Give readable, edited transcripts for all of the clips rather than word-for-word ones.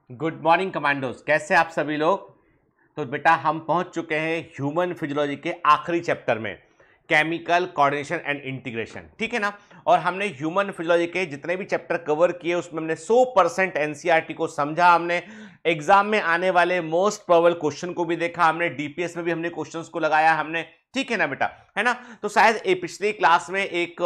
Good morning commandos, कैसे आप सभी लोग। तो बेटा हम पहुंच चुके हैं ह्यूमन फिजियोलॉजी के आखिरी चैप्टर में, केमिकल कोऑर्डिनेशन एंड इंटीग्रेशन। ठीक है ना। और हमने ह्यूमन फिजियोलॉजी के जितने भी चैप्टर कवर किए उसमें हमने 100% एनसीईआरटी को समझा, हमने एग्जाम में आने वाले मोस्ट प्रोबेबल क्वेश्चन को भी देखा, हमने डीपीएस में भी हमने क्वेश्चंस को लगाया हमने। ठीक है ना बेटा, है ना। तो शायद पिछली क्लास में एक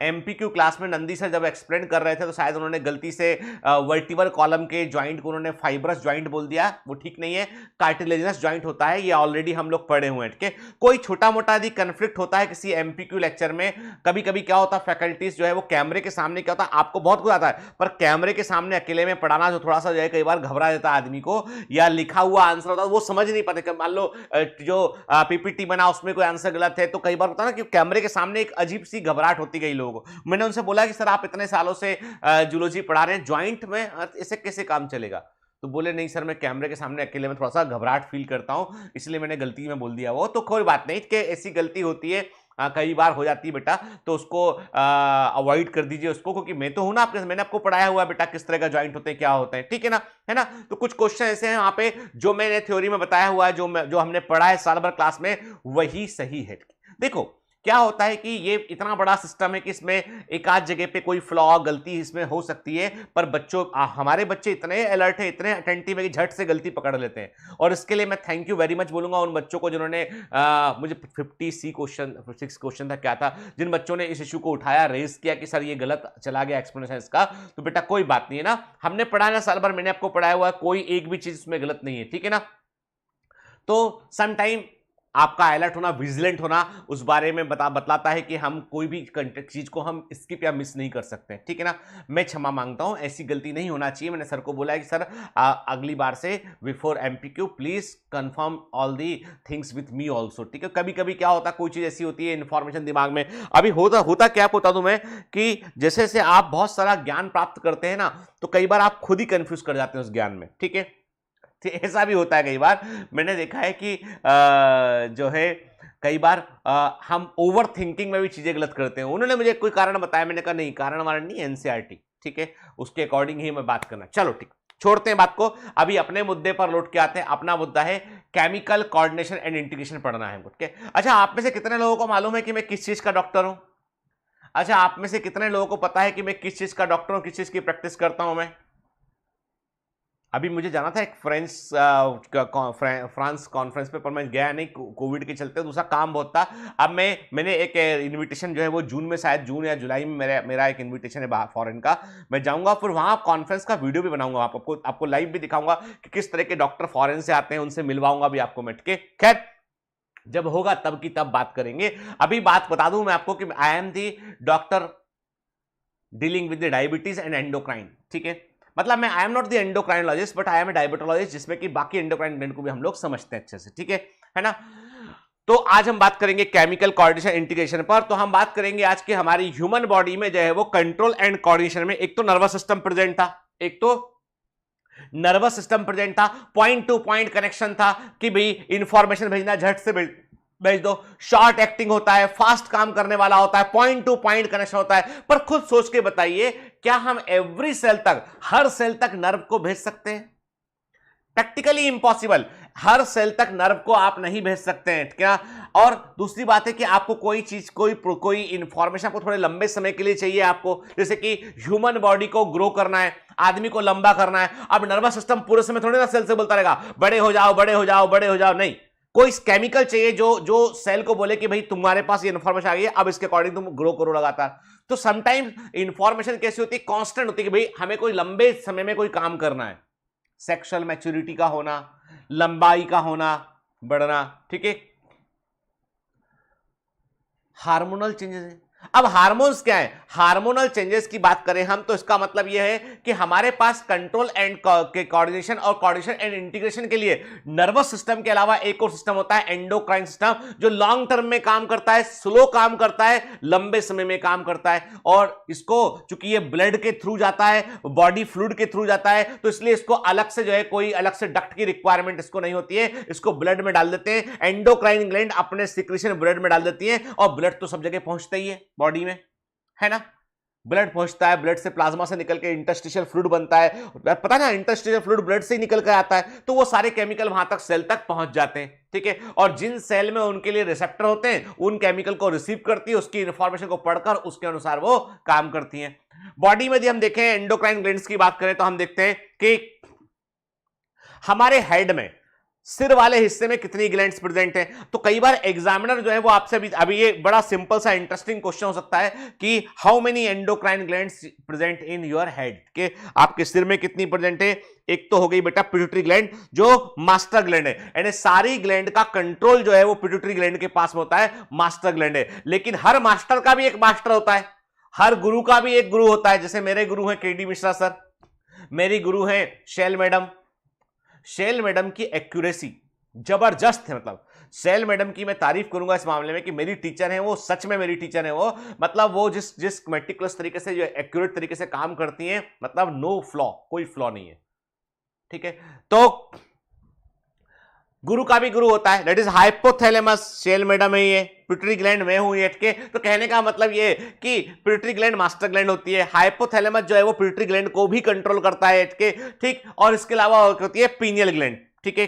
एमपीक्यू क्लास में नंदी सर जब एक्सप्लेन कर रहे थे तो शायद उन्होंने गलती से वर्टिबल कॉलम के ज्वाइंट को उन्होंने फाइब्रस ज्वाइंट बोल दिया, वो ठीक नहीं है, कार्टिलेजिनस ज्वाइंट होता है, ये ऑलरेडी हम लोग पढ़े हुए हैं। ठीक है, कोई छोटा मोटा यदि कंफ्लिक्ट होता है किसी एमपीक्यू लेक्चर में, कभी कभी क्या होता है फैकल्टीज जो है वो कैमरे के सामने क्या होता है, आपको बहुत कुछ आता है पर कैमरे के सामने अकेले में पढ़ाना जो थोड़ा सा जो है कई बार घबरा देता है आदमी को, या लिखा हुआ आंसर होता है वो समझ नहीं पाते। मान लो जो पीपीटी बना उसमें कोई आंसर गलत है तो कई बार होता है ना कि कैमरे के सामने एक अजीब सी घबराहट होती गई लोगों को। मैंने उनसे बोला कि सर आप इतने सालों से जूलॉजी पढ़ा रहे हैं, ज्वाइंट में ऐसे कैसे काम चलेगा। तो बोले नहीं सर मैं कैमरे के सामने अकेले में थोड़ा सा घबराहट फील करता हूं, इसलिए मैंने गलती में बोल दिया। वो तो कोई बात नहीं कि ऐसी गलती होती है, कई बार हो जाती है बेटा, तो उसको अवॉइड कर दीजिए उसको, क्योंकि मैं तो हूं ना आपके, मैंने आपको पढ़ाया हुआ है बेटा किस तरह का ज्वाइंट होते हैं क्या होते हैं। ठीक है ना, है ना। तो कुछ क्वेश्चन ऐसे हैं वहां पे जो मैंने थ्योरी में बताया हुआ है, जो हमने पढ़ा है साल भर क्लास में, वही सही है। देखो क्या होता है कि ये इतना बड़ा सिस्टम है कि इसमें एक आध जगह पे कोई फ्लॉ गलती इसमें हो सकती है, पर बच्चों हमारे बच्चे इतने अलर्ट है, इतने अटेंटिव है कि झट से गलती पकड़ लेते हैं। और इसके लिए मैं थैंक यू वेरी मच बोलूंगा उन बच्चों को जिन्होंने मुझे 6 क्वेश्चन था क्या था, जिन बच्चों ने इस इशू को उठाया, रेज किया कि सर ये गलत चला गया एक्सप्लेनेशन इसका। तो बेटा कोई बात नहीं है ना, हमने पढ़ा ना साल भर, मैंने आपको पढ़ाया हुआ, कोई एक भी चीज इसमें गलत नहीं है। ठीक है ना। तो सम टाइम आपका अलर्ट होना, विजिलेंट होना उस बारे में बतलाता है कि हम कोई भी चीज को हम स्किप या मिस नहीं कर सकते। ठीक है ना। मैं क्षमा मांगता हूं, ऐसी गलती नहीं होना चाहिए। मैंने सर को बोला है कि सर अगली बार से before MPQ please confirm all the things with me also. ठीक है, कभी कभी क्या होता है कोई चीज ऐसी होती है इन्फॉर्मेशन दिमाग में, अभी होता क्या बता दूं मैं, कि जैसे जैसे आप बहुत सारा ज्ञान प्राप्त करते हैं ना, तो कई बार आप खुद ही कंफ्यूज कर जाते हैं उस ज्ञान में। ठीक है, ऐसा भी होता है कई बार, मैंने देखा है कि जो है कई बार हम ओवर थिंकिंग में भी चीजें गलत करते हैं। उन्होंने मुझे कोई कारण बताया, मैंने कहा नहीं कारण वारण नहीं, एनसीईआरटी। ठीक है, उसके अकॉर्डिंग ही मैं बात करना। चलो ठीक, छोड़ते हैं बात को, अभी अपने मुद्दे पर लौट के आते हैं। अपना मुद्दा है केमिकल कोऑर्डिनेशन एंड इंटीग्रेशन पढ़ना है मुझे। अच्छा, आप में से कितने लोगों को मालूम है कि मैं किस चीज का डॉक्टर हूं? अच्छा, आप में से कितने लोगों को पता है कि मैं किस चीज का डॉक्टर हूं, किस चीज की प्रैक्टिस करता हूं मैं? अभी मुझे जाना था एक फ्रांस कॉन्फ्रेंस पे, पर मैं गया नहीं कोविड के चलते, दूसरा काम बहुत था। अब मैंने एक इनविटेशन जो है वो जून में, शायद जून या जुलाई में मेरा एक इनविटेशन है बाहर फॉरेन का, मैं जाऊंगा, फिर वहां कॉन्फ्रेंस का वीडियो भी बनाऊंगा, आपको लाइव भी दिखाऊंगा कि किस तरह के डॉक्टर फॉरेन से आते हैं, उनसे मिलवाऊंगा भी आपको मैं। ठीक है, खैर जब होगा तब की तब बात करेंगे। अभी बात बता दूं मैं आपको कि I am the doctor dealing with the diabetes and endocrine. ठीक है, मतलब मैं I am not the endocrinologist but I am a diabetologist, जिसमें कि बाकी एंडोक्राइन ग्लैंड को भी हम लोग समझते हैं अच्छे से। ठीक है ना। तो आज हम बात करेंगे केमिकल कोऑर्डिनेशन इंटीग्रेशन पर। तो हम बात करेंगे आज के हमारी ह्यूमन बॉडी में जो है वो कंट्रोल एंड कोऑर्डिनेशन में एक तो नर्वस सिस्टम प्रेजेंट था, एक तो नर्वस सिस्टम प्रेजेंट था, पॉइंट टू पॉइंट कनेक्शन था कि भाई इंफॉर्मेशन भेजना झट से भेज दो, शॉर्ट एक्टिंग होता है, फास्ट काम करने वाला होता है, पॉइंट टू पॉइंट कनेक्शन होता है। पर खुद सोच के बताइए, क्या हम एवरी सेल तक, हर सेल तक नर्व को भेज सकते हैं? प्रैक्टिकली इंपॉसिबल, हर सेल तक नर्व को आप नहीं भेज सकते हैं क्या। और दूसरी बात है कि आपको कोई चीज, कोई इंफॉर्मेशन आपको थोड़े लंबे समय के लिए चाहिए आपको, जैसे कि ह्यूमन बॉडी को ग्रो करना है, आदमी को लंबा करना है। अब नर्वस सिस्टम पूरे समय थोड़े ना सेल से बोलता रहेगा बड़े हो जाओ बड़े हो जाओ बड़े हो जाओ, नहीं, कोई केमिकल चाहिए जो सेल को बोले कि भाई तुम्हारे पास ये इंफॉर्मेशन आ गई है, अब इसके अकॉर्डिंग तुम ग्रो करो लगातार। तो समटाइम्स इंफॉर्मेशन कैसी होती है, कांस्टेंट होती है कि भाई हमें कोई लंबे समय में कोई काम करना है, सेक्सुअल मैच्योरिटी का होना, लंबाई का होना, बढ़ना। ठीक है, हार्मोनल चेंजेस। अब हार्मोन्स क्या है, हार्मोनल चेंजेस की बात करें हम तो इसका मतलब यह है कि हमारे पास कंट्रोल एंड के कोऑर्डिनेशन और कोऑर्डिनेशन एंड इंटीग्रेशन के लिए नर्वस सिस्टम के अलावा एक और सिस्टम होता है एंडोक्राइन सिस्टम, जो लॉन्ग टर्म में काम करता है, स्लो काम करता है, लंबे समय में काम करता है। और इसको चूंकि ये ब्लड के थ्रू जाता है, बॉडी फ्लूइड के थ्रू जाता है, तो इसलिए इसको अलग से जो है कोई अलग से डक्ट की रिक्वायरमेंट इसको नहीं होती है, इसको ब्लड में डाल देते हैं, एंडोक्राइन ग्लैंड अपने सिक्रीशन ब्लड में डाल देती है, और ब्लड तो सब जगह पहुंचता ही है बॉडी में, है ना। ब्लड पहुंचता है, ब्लड से प्लाज्मा से निकल के इंटरस्टिशियल फ्लूइड बनता है, पता ना इंटरस्टिशियल फ्लूइड ब्लड से ही निकल कर आता है, तो वो सारे केमिकल वहां तक सेल तक पहुंच जाते हैं, ठीक है। और जिन सेल में उनके लिए रिसेप्टर होते हैं, उन केमिकल को रिसीव करती है, उसकी इंफॉर्मेशन को पढ़कर उसके अनुसार वो काम करती हैं। बॉडी में यदि हम देखें एंडोक्राइन ग्लैंड्स की बात करें तो हम देखते हैं कि हमारे हेड में सिर वाले हिस्से में कितनी ग्लैंड्स प्रेजेंट हैं। तो कई बार एग्जामिनर जो है वो आपसे अभी ये बड़ा सिंपल सा इंटरेस्टिंग क्वेश्चन हो सकता है कि how many endocrine glands present in your head, के आपके सिर में कितनी प्रेजेंट है। एक तो हो गई बेटा पिट्यूटरी ग्लैंड जो मास्टर ग्लैंड है, यानी सारी ग्लैंड का कंट्रोल जो है वो पिट्यूटरी ग्लैंड के पास में होता है, मास्टर ग्लैंड है। लेकिन हर मास्टर का भी एक मास्टर होता है, हर गुरु का भी एक गुरु होता है। जैसे मेरे गुरु हैं केडी मिश्रा सर, मेरी गुरु हैं शैल मैडम। शैल मैडम की एक्यूरेसी जबरदस्त है, मतलब शैल मैडम की मैं तारीफ करूंगा इस मामले में कि मेरी टीचर है वो, सच में मेरी टीचर है वो, मतलब वो जिस मेटिकुलस तरीके से, जो एक्यूरेट तरीके से काम करती हैं, मतलब नो फ्लॉ, कोई फ्लॉ नहीं है, ठीक है। तो गुरु का भी गुरु होता है, दैट इज हाइपोथैलेमस, शैल मैडम है ये, पिट्यूटरी ग्लैंड मैं हूं ये के। तो कहने का मतलब ये कि पिट्यूटरी ग्लैंड मास्टर ग्लैंड होती है, हाइपोथैलेमस जो है वो पिट्यूटरी ग्लैंड को भी कंट्रोल करता है के, ठीक। और इसके अलावा होती है पीनियल ग्लैंड, ठीक है,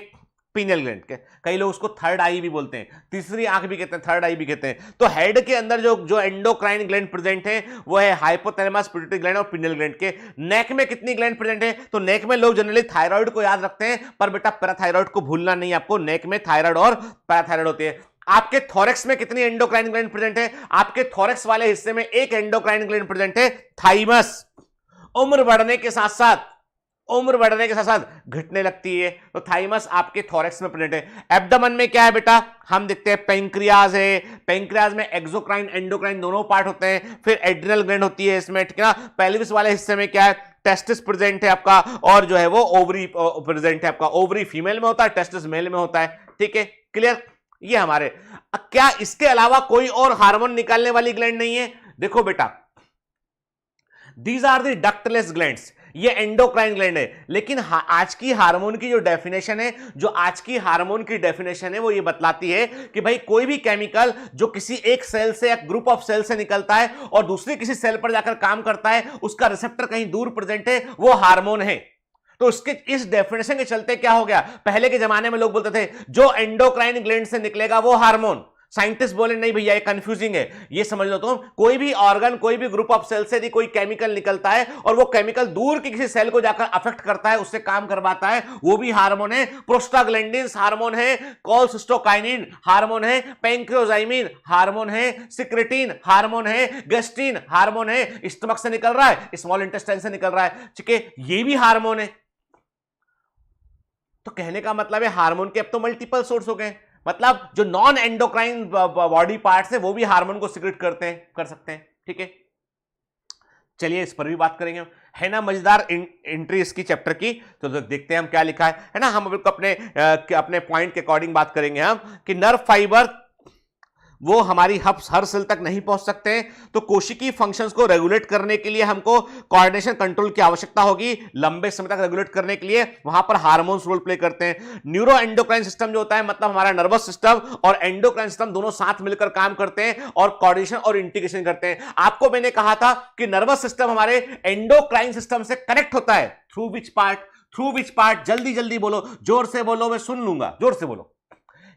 पीनियल ग्लैंड के कई लोग उसको थर्ड आई भी बोलते हैं, तीसरी आंख भी कहते हैं, थर्ड आई भी कहते हैं। तो हेड के अंदर जो एंडोक्राइन ग्लैंड प्रेजेंट है वो है हाइपोथैलेमस, पिट्यूटरी ग्लैंड और पीनियल ग्लैंड के। नेक में कितनी ग्लैंड प्रेजेंट है, तो नेक में लोग जनरली थायराइड को याद रखते हैं, पर बेटा पैराथायराइड को भूलना नहीं आपको, नेक में थायराइड और पैराथायराइड होती है। आपके थोरेक्स में कितनी एंडोक्राइन ग्लैंड प्रेजेंट है, आपके थोरेक्स वाले हिस्से में एक एंडोक्राइन ग्लैंड प्रेजेंट है, थाइमस। उम्र बढ़ने के साथ साथ घटने लगती है, तो थाइमस आपके थोरेक्स में प्रेजेंट है। एब्डोमेन में क्या है बेटा, हम देखते हैं पेंक्रियाज है, पेंक्रियाज में एक्सोक्राइन एंडोक्राइन दोनों पार्ट होते हैं। फिर एड्रिनल ग्लैंड होती है इसमें, ठीक है ना। पेल्विस वाले हिस्से में क्या है, टेस्टिस प्रेजेंट है आपका, और जो है वो ओवरी प्रेजेंट है आपका। ओवरी फीमेल में होता है, टेस्टिस मेल में होता है, ठीक है, क्लियर। ये हमारे, क्या इसके अलावा कोई और हार्मोन निकालने वाली ग्लैंड नहीं है? देखो बेटा, these are the ductless glands, ये एंडोक्राइन ग्लैंड है। लेकिन आज की हार्मोन की जो डेफिनेशन है, वो ये बतलाती है कि भाई कोई भी केमिकल जो किसी एक सेल से या ग्रुप ऑफ सेल से निकलता है और दूसरे किसी सेल पर जाकर काम करता है, उसका रिसेप्टर कहीं दूर प्रेजेंट है, वो हार्मोन है। तो उसके इस डेफिनेशन के चलते क्या हो गया, पहले के जमाने में लोग बोलते थे जो एंडोक्राइन ग्लैंड से निकलेगा वो हार्मोन। साइंटिस्ट बोले नहीं भैया ये कंफ्यूजिंग है, ये समझ लो तुम, कोई भी ऑर्गन, कोई भी ग्रुप ऑफ सेल से यदि कोई केमिकल निकलता है और वो केमिकल दूर की किसी सेल को जाकर अफेक्ट करता है, उससे काम करवाता है, वो भी हार्मोन है। प्रोस्टाग्लैंडिन्स हार्मोन है, कोलसिस्टोकाइनिन हार्मोन है, पेंक्रियोजाइमिन हार्मोन है, सिक्रेटिन हार्मोन है, गैस्ट्रिन हार्मोन है, स्टमक से निकल रहा है, स्मॉल इंटेस्टाइन से निकल रहा है, ठीक है, ये भी हार्मोन है। तो कहने का मतलब है हार्मोन के अब तो मल्टीपल सोर्स हो गए, मतलब जो नॉन एंडोक्राइन बॉडी पार्ट्स है वो भी हार्मोन को सिक्रेट कर सकते हैं, ठीक है। चलिए इस पर भी बात करेंगे, है ना मजेदार एंट्री इसकी चैप्टर की। तो देखते हैं हम क्या लिखा है ना। हम अपने पॉइंट के अकॉर्डिंग बात करेंगे हम कि नर्व फाइबर वो हमारी हर सेल तक नहीं पहुंच सकते हैं, तो कोशिकीय फंक्शंस को रेगुलेट करने के लिए हमको कोऑर्डिनेशन कंट्रोल की आवश्यकता होगी। लंबे समय तक रेगुलेट करने के लिए वहां पर हार्मोन्स रोल प्ले करते हैं। न्यूरो एंडोक्राइन सिस्टम जो होता है, मतलब हमारा नर्वस सिस्टम और एंडोक्राइन सिस्टम दोनों साथ मिलकर काम करते हैं और कोऑर्डिनेशन और इंटीग्रेशन करते हैं। आपको मैंने कहा था कि नर्वस सिस्टम हमारे एंडोक्राइन सिस्टम से कनेक्ट होता है। थ्रू विच पार्ट, जल्दी जल्दी बोलो, जोर से बोलो, मैं सुन लूंगा, जोर से बोलो।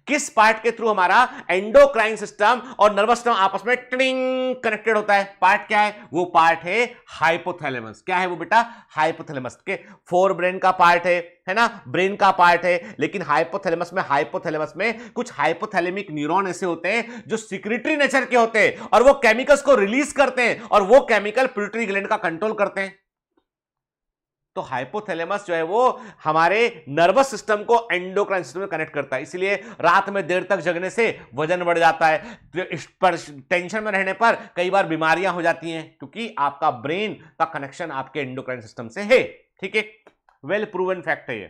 किस पार्ट के थ्रू हमारा एंडोक्राइन सिस्टम और नर्वस सिस्टम आपस में टिंग कनेक्टेड होता है? पार्ट क्या है? वो पार्ट है हाइपोथैलेमस। क्या है वो बेटा? हाइपोथैलेमस के फोर ब्रेन का पार्ट है ना, ब्रेन का पार्ट है। लेकिन हाइपोथैलेमस में कुछ हाइपोथैलेमिक न्यूरॉन ऐसे होते हैं जो सिक्रेटरी नेचर के होते हैं और वो केमिकल्स को रिलीज करते हैं और वो केमिकल पिट्यूटरी ग्लैंड का कंट्रोल करते हैं। तो हाइपोथैलेमस जो है वो हमारे नर्वस सिस्टम को एंडोक्राइन सिस्टम में कनेक्ट करता है। इसलिए रात में देर तक जगने से वजन बढ़ जाता है, इस पर टेंशन में रहने पर कई बार बीमारियां हो जाती हैं, क्योंकि आपका ब्रेन का कनेक्शन आपके एंडोक्राइन सिस्टम से है। ठीक है, वेल प्रूवन फैक्ट है ये।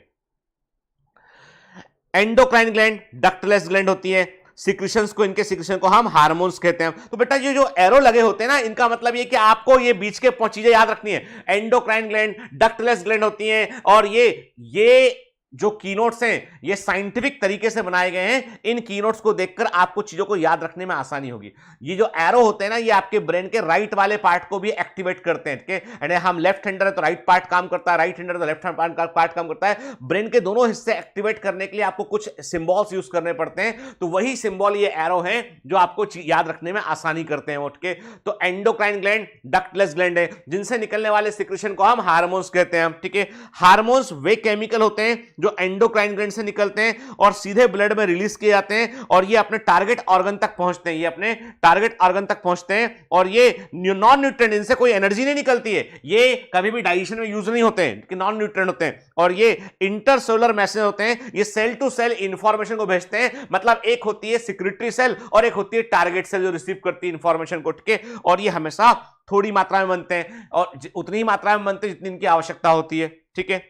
एंडोक्राइन ग्लैंड डक्टलेस ग्लैंड होती है। सिक्रीशंस को, इनके सिक्रीशन को हम हार्मोन्स कहते हैं। तो बेटा ये जो एरो लगे होते हैं ना, इनका मतलब ये कि आपको ये बीच के चीजें याद रखनी है। एंडोक्राइन ग्लैंड डक्टलेस ग्लैंड होती हैं और ये जो कीनोट्स हैं ये साइंटिफिक तरीके से बनाए गए हैं, इन कीनोट्स को देखकर आपको चीजों को याद रखने में आसानी होगी। ये जो एरो होते हैं ना, ये आपके ब्रेन के राइट वाले पार्ट को भी एक्टिवेट करते हैं, ठीक है। हम लेफ्ट हैंडर है तो राइट पार्ट काम करता है, राइट हैंडर तो लेफ्ट पार्ट काम करता है। ब्रेन के दोनों हिस्से एक्टिवेट करने के लिए आपको कुछ सिंबल्स यूज करने पड़ते हैं, तो वही सिंबल ये एरो है जो आपको याद रखने में आसानी करते हैं उठ के। तो एंडोक्राइन ग्लैंड डक्टलेस ग्लैंड है, जिनसे निकलने वाले सिक्रेशन को हम हार्मोन्स कहते हैं, ठीक है। हार्मोन्स वे केमिकल होते हैं जो एंडोक्राइन ग्लैंड से निकलते हैं और सीधे ब्लड में रिलीज किए जाते हैं और ये अपने टारगेट ऑर्गन तक पहुंचते हैं, ये अपने टारगेट ऑर्गन तक पहुंचते हैं। और ये नॉन न्यूट्रिएंट, इनसे कोई एनर्जी नहीं निकलती है, ये कभी भी डाइजेशन में यूज नहीं होते हैं, कि नॉन न्यूट्रिएंट होते हैं। और ये इंटरसेलुलर मैसेज होते हैं, ये सेल टू सेल इंफॉर्मेशन को भेजते हैं। मतलब एक होती है सिक्रेटरी सेल और एक होती है टारगेट सेल जो रिसीव करती है इंफॉर्मेशन को, ठीक है। और ये हमेशा थोड़ी मात्रा में बनते हैं और उतनी ही मात्रा में बनते हैं जितनी इनकी आवश्यकता होती है, ठीक है।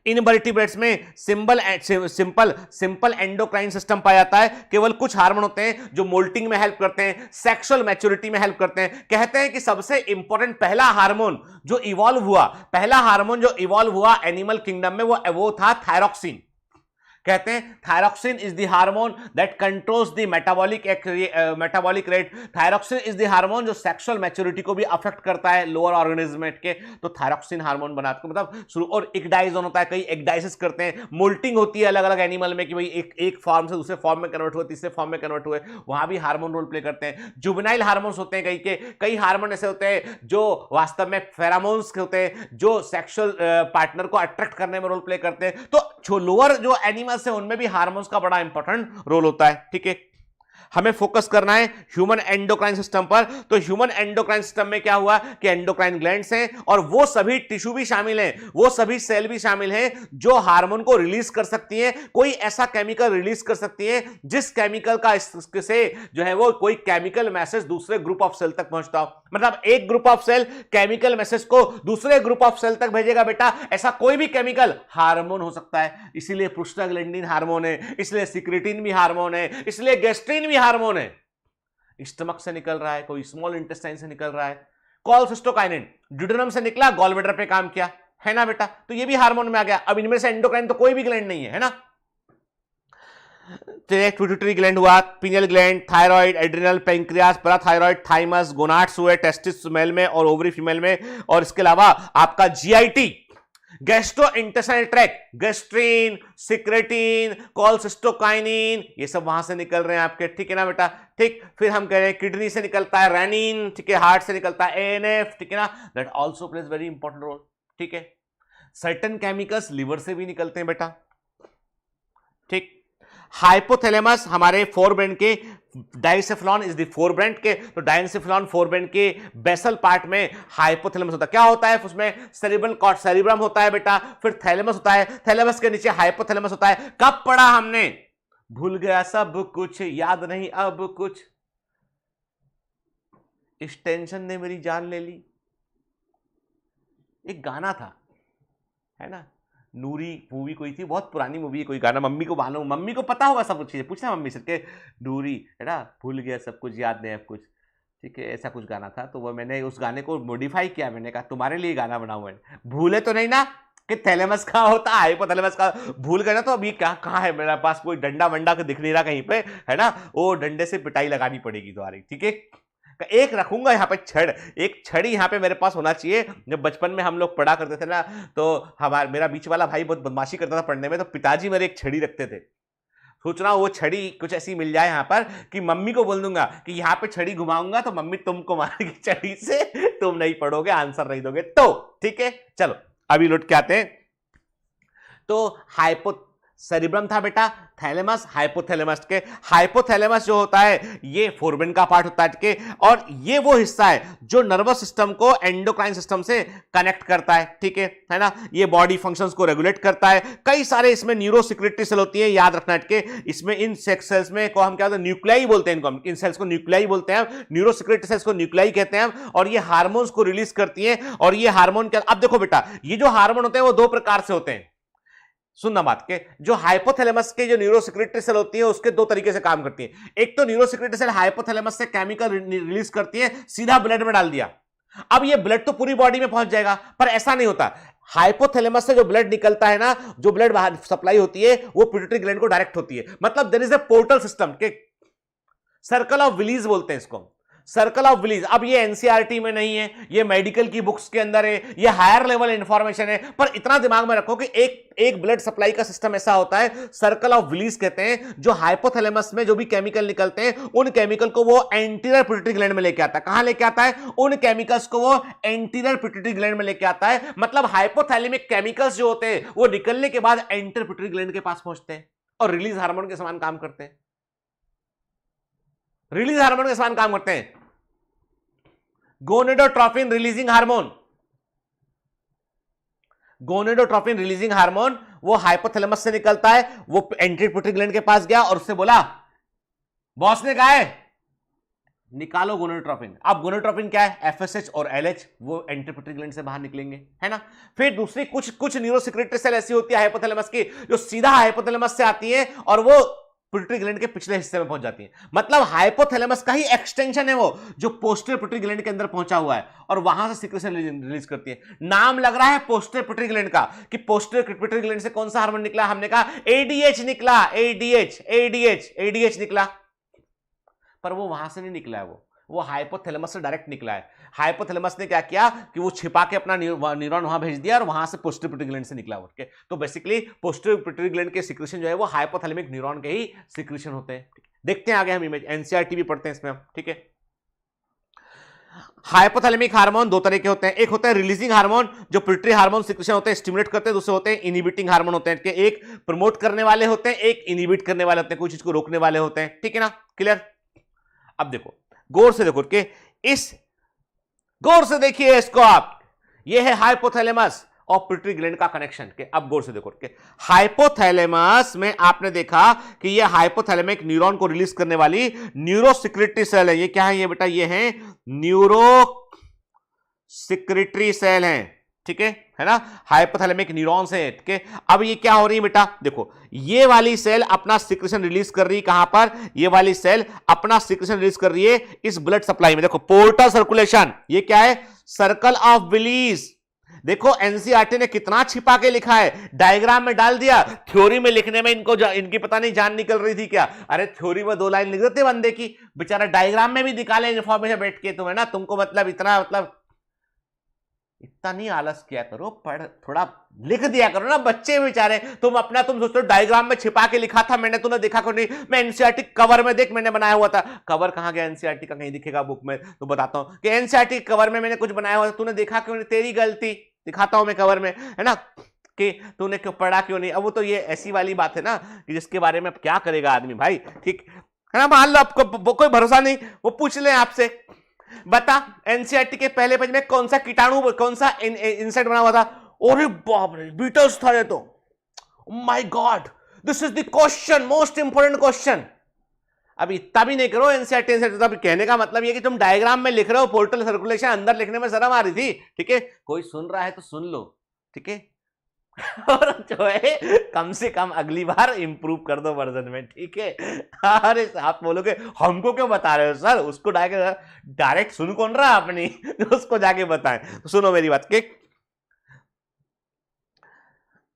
इनवर्टिब्रेट्स में सिंपल एंडोक्राइन सिस्टम पाया जाता है। केवल कुछ हार्मोन होते हैं जो मोल्टिंग में हेल्प करते हैं, सेक्सुअल मैच्योरिटी में हेल्प करते हैं। कहते हैं कि सबसे इंपॉर्टेंट पहला हार्मोन जो इवॉल्व हुआ एनिमल किंगडम में वो था थायरॉक्सिन। कहते हैं thyroxine is the hormone that controls the metabolic rate. Thyroxine is the hormone जो सेक्सुअल मैच्योरिटी को भी अफेक्ट करता है लोअर ऑर्गेनिज्म के। तो थायरॉक्सिन हार्मोन बनाते मतलब शुरू। और इक्डाइजन होता है, कई एक्डाइसिस करते हैं, मोल्टिंग होती है अलग अलग एनिमल में कि भाई एक फॉर्म से दूसरे फॉर्म में कन्वर्ट हुए, तीसरे फॉर्म में कन्वर्ट हुए, वहां भी हार्मोन रोल प्ले करते हैं। जुवेनाइल हार्मोन्स होते हैं कई हार्मोन ऐसे होते हैं जो वास्तव में फेरामोन्स के होते हैं जो सेक्सुअल पार्टनर को अट्रैक्ट करने में रोल प्ले करते हैं। तो लोअर जो एनिमल से उनमें भी हार्मोन्स का बड़ा इंपॉर्टेंट रोल होता है, ठीक है। हमें फोकस करना है ह्यूमन एंडोक्राइन सिस्टम पर। तो ह्यूमन एंडोक्राइन सिस्टम में क्या हुआ कि एंडोक्राइन ग्लैंड्स हैं और वो सभी टिश्यू भी शामिल हैं, वो सभी सेल भी शामिल हैं जो हार्मोन को रिलीज कर सकती हैं। कोई ऐसा केमिकल रिलीज कर सकती है जिस केमिकल का से जो है वो कोई केमिकल मैसेज दूसरे ग्रुप ऑफ सेल तक पहुंचता हो। मतलब एक group of cell chemical message को दूसरे ग्रुप ऑफ सेल तक भेजेगा बेटा, ऐसा कोई भी केमिकल हार्मोन हो सकता है। इसीलिए प्रोस्टाग्लैंडिन हार्मोन है, इसलिए सिक्रेटिन भी हार्मोन है, इसलिए गैस्ट्रिन भी हार्मोन है। स्टमक से निकल रहा है, कोई स्मॉल इंटेस्टाइन से निकल रहा है। कोलेसिस्टोकाइनिन ड्यूडेनम से निकला, गॉलब्लैडर पे काम किया, है ना बेटा, तो ये भी हार्मोन में आ गया। अब इनमें से एंडोक्राइन तो कोई भी ग्लैंड नहीं है ना। पिट्यूटरी ग्लैंड हुआ, pineal gland, thyroid, adrenal, pancreas, parathyroid, thymus, gonads हुए, टेस्टिस मेल में और ओवरी फीमेल में। और इसके अलावा आपका GIT gastrointestinal tract, gastrin, secretin, cholecystokinin, ये सब वहां से निकल रहे हैं आपके, ठीक है ना बेटा। ठीक, फिर हम कह रहे हैं किडनी से निकलता है रेनिन, ठीक है, हार्ट से निकलता है एएनएफ, ठीक है ना, that also plays very important role, ठीक है। सर्टेन केमिकल्स लिवर से भी निकलते हैं बेटा, ठीक। हाइपोथैलेमस हमारे फोरब्रेन के, डाइसेफ्लॉन इज द फोरब्रेन के, तो डाइसेफ्लॉन फोरब्रेन के बेसल पार्ट में हाइपोथैलेमस होता है। क्या होता है उसमें? सेरिब्रल कॉर्ड, सेरिब्रम होता है बेटा, फिर थैलेमस होता है, थैलेमस के नीचे हाइपोथैलेमस होता है। कब पढ़ा हमने? भूल गया सब कुछ, याद नहीं अब कुछ, इस टेंशन ने मेरी जान ले ली। एक गाना था, है ना, नूरी मूवी कोई थी, बहुत पुरानी मूवी, कोई गाना, मम्मी को मालूम, मम्मी को पता होगा सब कुछ चीजें, पूछना मम्मी से के नूरी, है ना, भूल गया सब कुछ, याद नहीं अब कुछ, ठीक है, ऐसा कुछ गाना था। तो वो मैंने उस गाने को मॉडिफाई किया, मैंने कहा तुम्हारे लिए गाना बनाऊं मैं। भूले तो नहीं ना कि थैलेमस का होता है, हाइपोथैलेमस का भूल गए ना, तो अभी क्या कहाँ है मेरे पास, कोई डंडा वंडा दिख नहीं रहा कहीं पे, है ना, वो डंडे से पिटाई लगानी पड़ेगी तुम्हारी, ठीक है। एक रखूंगा यहाँ पे छड़, एक छड़ी यहाँ पे मेरे पास होना चाहिए। जब बचपन में हम लोग पढ़ा करते थे ना, तो मेरा बीच वाला भाई बहुत बदमाशी करता था पढ़ने में, तो पिताजी मेरे एक छड़ी रखते थे। सोच रहा हूँ वो छड़ी कुछ ऐसी मिल जाए यहाँ पर कि मम्मी को बोल दूंगा कि यहाँ पे छड़ी घुमाऊंगा तो मम्मी तुमको मारेगी छड़ी से, तुम नहीं पढ़ोगे, आंसर नहीं दोगे तो, ठीक है। चलो अभी लौट के आते हैं। तो सेरिब्रम था बेटा, थैलेमस, हाइपोथैलेमस के। हाइपोथैलेमस जो होता है ये फोरब्रेन का पार्ट होता है, ठीक है, और ये वो हिस्सा है जो नर्वस सिस्टम को एंडोक्राइन सिस्टम से कनेक्ट करता है, ठीक है ना। ये बॉडी फंक्शंस को रेगुलेट करता है। कई सारे इसमें न्यूरोसिक्रेटरी सेल होती है, याद रखना, ठीक है। इसमें इन सेल्स में को हम क्या बोलते हैं, न्यूक्लियाई बोलते हैं इनको, इन सेल्स को न्यूक्लियाई बोलते हैं, न्यूरोसिक्रेटरी सेल्स को न्यूक्लियाई कहते हैं। और ये हार्मोन्स को रिलीज करती है। और ये हार्मोन क्या, अब देखो बेटा, ये जो हार्मोन होते हैं वो दो प्रकार से होते हैं, सुनना बात के। जो हाइपोथैलेमस के जो न्यूरोसिक्रेटरी सेल होती है उसके दो तरीके से काम करती है। एक तो न्यूरोसिक्रेटरी सेल हाइपोथैलेमस से केमिकल रिलीज करती है, सीधा ब्लड में डाल दिया। अब ये ब्लड तो पूरी बॉडी में पहुंच जाएगा, पर ऐसा नहीं होता। हाइपोथैलेमस से जो ब्लड निकलता है ना, जो ब्लड बाहर सप्लाई होती है वो पिट्यूटरी ग्लैंड को डायरेक्ट होती है। मतलब there is a portal system के, सर्कल ऑफ विलीज बोलते हैं इसको, सर्कल ऑफ विलीज। अब ये एनसीईआरटी में नहीं है, ये मेडिकल की बुक्स के अंदर है, ये हायर लेवल इंफॉर्मेशन है, पर इतना दिमाग में रखो कि एक ब्लड सप्लाई का सिस्टम ऐसा होता है, सर्कल ऑफ विलीज कहते हैं, जो हाइपोथैलेमस में जो भी केमिकल निकलते हैं उन केमिकल को वो एंटीरियर पिट्यूटरी ग्लैंड में लेके आता है। कहां लेके आता है? उन केमिकल्स को वो एंटीरियर पिट्यूटरी ग्लैंड में लेके आता है। मतलब हाइपोथैलेमिक केमिकल्स जो होते हैं वो निकलने के बाद एंटीरियर पिट्यूटरी ग्लैंड के पास पहुंचते हैं और रिलीज हार्मोन के समान काम करते हैं, रिलीज हार्मोन के समान काम करते हैं। Gonadotropin releasing hormone, gonadotropin releasing hormone वो हाइपोथैलेमस से निकलता है, वो एंटीरियर पिट्यूटरी ग्लैंड के पास गया और उससे बोला, बॉस ने कहा है निकालो गोनेडोट्रोपिन। अब गोनेडोट्रोपिन क्या है? एफएसएच और एलएच, वो एंटीरियर पिट्यूटरी ग्लैंड से बाहर निकलेंगे, है ना। फिर दूसरी कुछ न्यूरोसेक्रेटरी सेल ऐसी होती है हाइपोथैलेमस की, जो सीधा हाइपोथैलेमस से आती है और वो पिट्यूटरी ग्लैंड के पिछले हिस्से में पहुंच जाती है। मतलब हाइपोथैलेमस का ही एक्सटेंशन है वो, जो पोस्टीरियर पिट्यूटरी ग्लैंड के अंदर पहुंचा हुआ है और वहां से सिक्रेशन रिलीज करती है। नाम लग रहा है पोस्टीरियर पिट्यूटरी ग्लैंड का, कि पोस्टीरियर पिट्यूटरी ग्लैंड से कौन सा हार्मोन निकला? हमने कहा एडीएच निकला, एडीएच निकला, पर वो वहां से नहीं निकला है, वो हाइपोथैलेमस से डायरेक्ट निकला है। हाइपोथैलेमस ने क्या किया कि वो छिपा के अपना न्यूरॉन वहां भेज दिया और वहां से पोस्टीरियर पिट्यूटरी ग्लैंड से निकला। ओके, तो बेसिकली पोस्टीरियर पिट्यूटरी ग्लैंड के सिक्रेशन जो है वो हाइपोथैलेमिक न्यूरॉन के ही सिक्रेशन होते हैं। देखते हैं आगे हम इमेज, एनसीईआरटी भी पढ़ते हैं इसमें हम, ठीक है। हाइपोथैलेमिक हार्मोन दो तरह के होते हैं, एक होता है रिलीजिंग हार्मोन, जो पिट्यूटरी हार्मोन सिक्रेशन होते हैं, स्टिमुलेट करते हैं। दूसरे होते हैं इनहिबिटिंग हार्मोन होते हैं, एक प्रमोट करने वाले होते हैं, एक इनहिबिट करने वाले होते हैं, कोई चीज को रोकने वाले होते हैं, ठीक है ना, क्लियर। अब देखो, गौर से देखो कि गौर से देखिए इसको आप, ये है हाइपोथैलेमस और पिट्यूटरी ग्लैंड का कनेक्शन के। अब गौर से देखो कि हाइपोथैलेमस में आपने देखा कि ये हाइपोथैलेमिक न्यूरॉन को रिलीज करने वाली न्यूरोसेक्रेटरी सेल है। ये क्या है? ये बेटा ये है न्यूरोसेक्रेटरी सेल है, ठीक है ना, हाइपोथैलेमिक न्यूरॉन से, ठीक है। अब ये क्या हो रही है बेटा? देखो, ये वाली सेल अपना सिक्रेशन रिलीज कर रही है, कहां पर? ये वाली सेल अपना सिक्रेशन रिलीज कर रही है इस ब्लड सप्लाई में। देखो, पोर्टल सर्कुलेशन, ये क्या है? Circle of Willis. देखो एनसीईआरटी ने कितना छिपा के लिखा है, डायग्राम में डाल दिया। थ्योरी में लिखने में इनकी पता नहीं जान निकल रही थी क्या? अरे थ्योरी में 2 लाइन लिख देते बंदे की, बेचारा डायग्राम में भी निकाले इन्फॉर्मेशन बैठ के। तुम्हें ना, तुमको मतलब इतना नहीं आलस किया करो, पढ़ थोड़ा लिख दिया करो ना, बच्चे बेचारे। तुम सोचते हो डायग्राम में छिपा के लिखा था मैंने, तूने देखा क्यों नहीं? मैं एनसीईआरटी कवर में देख, मैंने बनाया हुआ था। कवर कहां गया एनसीईआरटी का? कहीं दिखेगा बुक में तो बताता हूं कि एनसीईआरटी कवर में मैंने कुछ बनाया हुआ था, तूने देखा क्यों नहीं? तेरी गलती, दिखाता हूं मैं कवर में, है ना, कि तूने क्यों पढ़ा क्यों नहीं। अब वो तो ये ऐसी वाली बात है ना कि जिसके बारे में क्या करेगा आदमी भाई, ठीक है ना। मान लो आपको कोई भरोसा नहीं, वो पूछ ले आपसे, बता एनसीईआरटी के पहले पेज में कौन सा कीटाणु, कौन सा इंसेक्ट बना हुआ था? अरे बाप रे, बीटल्स था ये तो। My God, this is the question, most important question. अब इतना भी नहीं करो एनसीईआरटी से, कहने का मतलब ये कि तुम डायग्राम में लिख रहे हो पोर्टल सर्कुलेशन, अंदर लिखने में शर्म आ रही थी, ठीक है। कोई सुन रहा है तो सुन लो, ठीक है। और जो है कम से कम अगली बार इंप्रूव कर दो वर्जन में, ठीक है। अरे आप बोलोगे हमको क्यों बता रहे हो सर, उसको डायरेक्ट सुन कौन रहा अपनी, उसको जाके बताएं। तो सुनो मेरी बात के,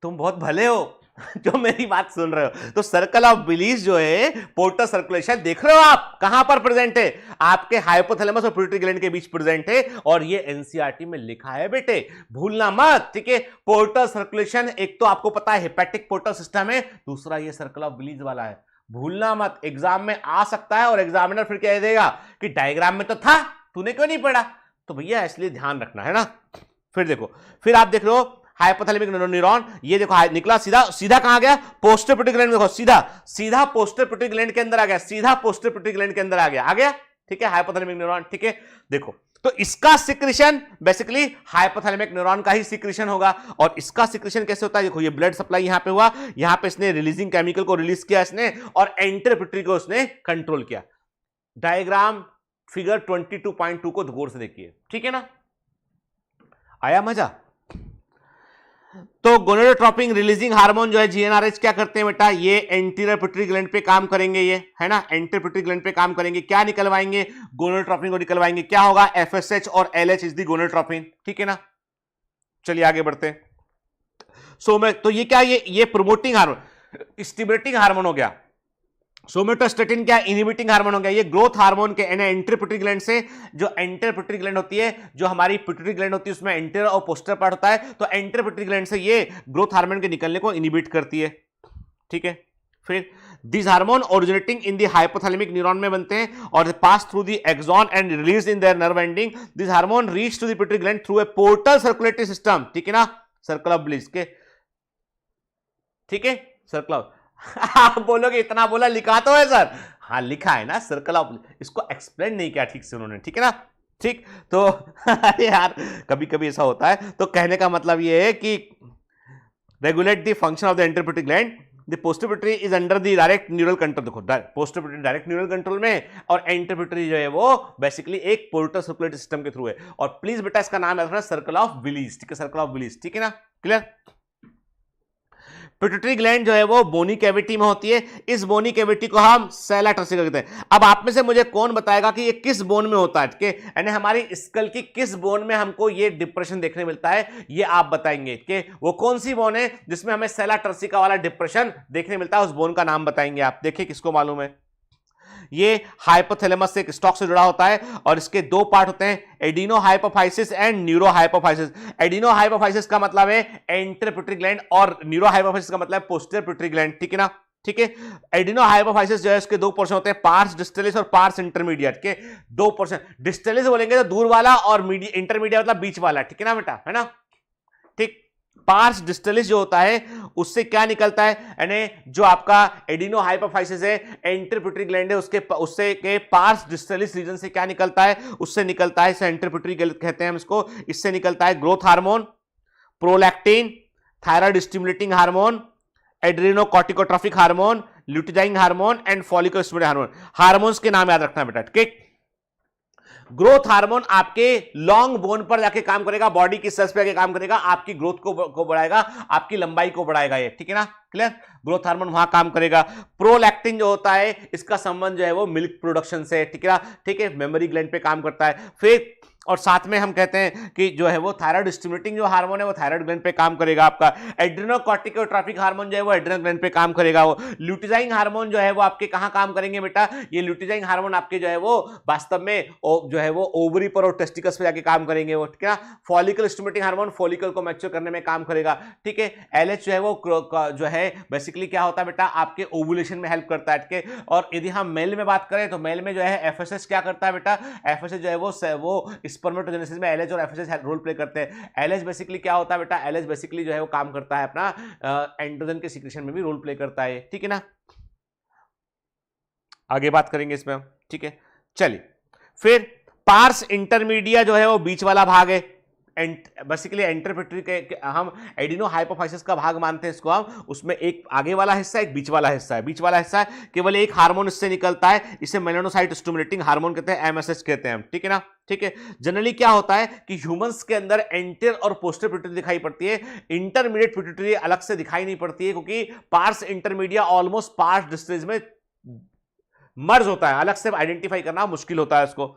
तुम बहुत भले हो जो मेरी बात सुन रहे हो। तो सर्कल ऑफ विलीज जो है, पोर्टल सर्कुलेशन देख रहे हो आप, कहां पर प्रेजेंट है? आपके हाइपोथैलेमस और पिट्यूटरी ग्लैंड के बीच प्रेजेंट है, और ये एनसीईआरटी में लिखा है बेटे, भूलना मत, ठीक है। पोर्टल सर्कुलेशन, एक तो आपको पता है हेपेटिक पोर्टल सिस्टम है, दूसरा ये सर्कल ऑफ विलीज वाला है, भूलना मत। एग्जाम में आ सकता है और एग्जामिनर फिर कह देगा कि डायग्राम में तो था, तूने क्यों नहीं पढ़ा? तो भैया इसलिए ध्यान रखना है ना। फिर देखो, फिर आप देख रहे हो हाइपोथैलेमिक न्यूरॉन, ये देखो निकला सीधा कहां गया? पोस्टीरियर पिट्यूटरी ग्लैंड में। देखो सीधा पोस्टीरियर पिट्यूटरी ग्लैंड के अंदर आ गया, सीधा पोस्टीरियर पिट्यूटरी ग्लैंड के अंदर आ गया, ठीक है, हाइपोथैलेमिक न्यूरॉन, ठीक है। देखो, तो इसका सिक्रेशन बेसिकली हाइपोथैलेमिक न्यूरॉन का ही सिक्रेशन होगा। और इसका सिक्रेशन कैसे होता है? देखो, ये ब्लड सप्लाई यहां पे हुआ, यहां पे इसने रिलीजिंग केमिकल को रिलीज किया इसने, और एंटीरियर पिट्यूटरी को उसने कंट्रोल किया। डायग्राम फिगर 22.2 को गौर से देखिए, ठीक है ना। आया मजा? तो गोनेडोट्रोपिन रिलीजिंग हार्मोन जो है जीएनआरएच क्या करते हैं बेटा? ये एंटीरियर पिट्यूटरी ग्लैंड पे काम करेंगे, ये है ना, एंटीरियर पिट्यूटरी ग्लैंड पे काम करेंगे। क्या निकलवाएंगे? गोनेडोट्रोपिन को निकलवाएंगे। क्या होगा? एफएसएच और एलएच इज दी गोनेडोट्रोपिन, ठीक है ना। चलिए आगे बढ़ते हैं। तो ये क्या, ये प्रोमोटिंग हार्मोन, स्टिमुलेटिंग हार्मोन हो गया। सोमेटोस्टेटिन क्या, इनहिबिटिंग हार्मोन हो गया। ये ग्रोथ हार्मोन के एंटीरियर पिट्यूटरी ग्लैंड से, जो एंटीरियर पिट्यूटरी ग्लैंड होती है, जो हमारी पिट्यूटरी ग्लैंड होती है, उसमें एंटीरियर और पोस्टीरियर पार्ट होता है, तो एंटीरियर पिट्यूटरी ग्लैंड से ये ग्रोथ हार्मोन के निकलने को इनहिबिट करती है, ठीक है। फिर this hormone originating in the hypothalamic neuron में बनते हैं और pass through the axon and release in their nerve ending. This hormone reach to the pituitary gland through a portal circulatory system, ठीक है ना, सर्कल ऑफ ब्लिस के, ठीक है, सर्कल ऑफ आप बोलोगे इतना बोला, लिखा तो है सर, हाँ लिखा है ना, सर्कल ऑफ, इसको एक्सप्लेन नहीं किया ठीक से उन्होंने, ठीक है ना, ठीक। तो अरे यार कभी कभी ऐसा होता है। तो कहने का मतलब ये है कि regulate the function of the anterior pituitary gland, the posterior pituitary is under the direct neural control. देखो posterior pituitary direct neural control में, और एंटीरियर पिट्यूटरी जो है वो बेसिकली एक पोर्टल सर्कुलेटरी सिस्टम के थ्रू है। और प्लीज बेटा इसका नाम है सर्कल ऑफ विलीज, ठीक है, सर्कल ऑफ विलीज, ठीक है ना, क्लियर। पिट्यूटरी ग्लैंड जो है वो बोनी कैविटी में होती है। इस बोनी कैविटी को हम सेला टर्सिका कहते हैं। अब आप में से मुझे कौन बताएगा कि ये किस बोन में होता है, कि यानी हमारी स्कल की किस बोन में हमको ये डिप्रेशन देखने मिलता है, ये आप बताएंगे कि वो कौन सी बोन है जिसमें हमें सेला टर्सिका वाला डिप्रेशन देखने मिलता है, उस बोन का नाम बताएंगे आप। देखिए किसको मालूम है। ये हाइपोथैलेमस से, एक स्टॉक से जुड़ा होता है और इसके दो पार्ट होते हैं, adeno hypophysis and neuro hypophysis. Adeno hypophysis का मतलब है एंटीरियर पिट्यूटरी ग्लैंड और न्यूरो हाइपोफाइसिस का मतलब है पोस्टीरियर पिट्यूटरी ग्लैंड, ठीक है ना, ठीक है। एडिनो हाइपोफाइसिस जो है उसके दो पोर्शन होते हैं, पार्स डिस्टलिस और पार्स इंटरमीडिएट के दो पोर्शन। डिस्टलिस बोलेंगे तो दूर वाला और इंटरमीडिएट मतलब बीच वाला, ठीक है ना बेटा, है ना, ठीक। पार्स डिस्टलिस जो होता है उससे क्या निकलता है, यानी जो आपका एडिनो हाइपोफाइसिस है, एंटीरियर पिट्यूटरी ग्लैंड है, उससे के पार्स डिस्टलिस रीजन से क्या निकलता है, उससे निकलता है, इसे एंटीरियर पिट्यूटरी ग्लैंड कहते हैं हम इसको। इससे निकलता है growth hormone, prolactin, thyroid stimulating hormone, adrenocorticotrophic hormone, luteinizing hormone and follicle stimulating hormone. Hormones के नाम याद रखना बेटा, ठीक। ग्रोथ हार्मोन आपके लॉन्ग बोन पर जाके काम करेगा, बॉडी की सेल्स पे जाके काम करेगा, आपकी ग्रोथ को बढ़ाएगा, आपकी लंबाई को बढ़ाएगा ये, ठीक है ना, क्लियर। ग्रोथ हार्मोन वहां काम करेगा। प्रोलैक्टिन जो होता है इसका संबंध जो है वो मिल्क प्रोडक्शन से, ठीक है, ठीक है, मेमोरी ग्लैंड पे काम करता है। फिर और साथ में हम कहते हैं कि जो है वो थायराइड स्टिमुलेटिंग जो हार्मोन है वो थायराइड ग्लैंड पे काम करेगा। आपका एड्रेनोकॉर्टिकोट्रोफिक हार्मोन जो है वो एड्रेनल ग्लैंड पे काम करेगा। वो ल्यूटिनाइन हार्मोन जो है वो आपके कहां काम करेंगे बेटा, ये ल्यूटिनाइन हार्मोन आपके जो है वो वास्तव में जो है वो ओवरी पर और टेस्टिकल्स पे जाके काम करेंगे वो, ठीक है ना। फॉलिकल स्टिमुलेटिंग हार्मोन फॉलिकल को मैच्योर करने में काम करेगा, ठीक है। एलएच जो है वो जो है बेसिकली क्या होता है बेटा, आपके ओवुलेशन में हेल्प करता है, ठीक है। और यदि हम मेल में बात करें तो मेल में जो है एफएसएस क्या करता है बेटा, एफएसएस जो है वो स्पर्मेटोजेनेसिस में एलएच और एफएसएस रोल प्ले करते हैं। एलएच बेसिकली क्या होता है बेटा, एलएच बेसिकली जो है वो काम करता है अपना एंड्रोजन के सीक्रेशन में भी रोल प्ले करता है, ठीक है ना। आगे बात करेंगे इसमें, ठीक है। चलिए फिर पार्स इंटरमीडिया जो है वो बीच वाला भाग है, बेसिकली एंटीरियर पिट्यूटरी के हम एडिनो हाइपोफाइसिस का भाग मानते हैं इसको हम। उसमें एक आगे वाला हिस्सा है, एक बीच वाला हिस्सा है। बीच वाला हिस्सा है केवल एक हार्मोन इससे निकलता है, इसे मेलानोसाइट स्टिमुलेटिंग हार्मोन कहते हैं, एमएसएच कहते हैं हम, ठीक है ना, ठीक है। जनरली क्या होता है कि ह्यूमंस के अंदर एंटीरियर और पोस्टीरियर पिट्यूटरी दिखाई पड़ती है, इंटरमीडिएट पिट्यूटरी अलग से दिखाई नहीं पड़ती है, क्योंकि pars intermedia almost pars distance में मर्ज होता है, अलग से आइडेंटिफाई करना मुश्किल होता है इसको।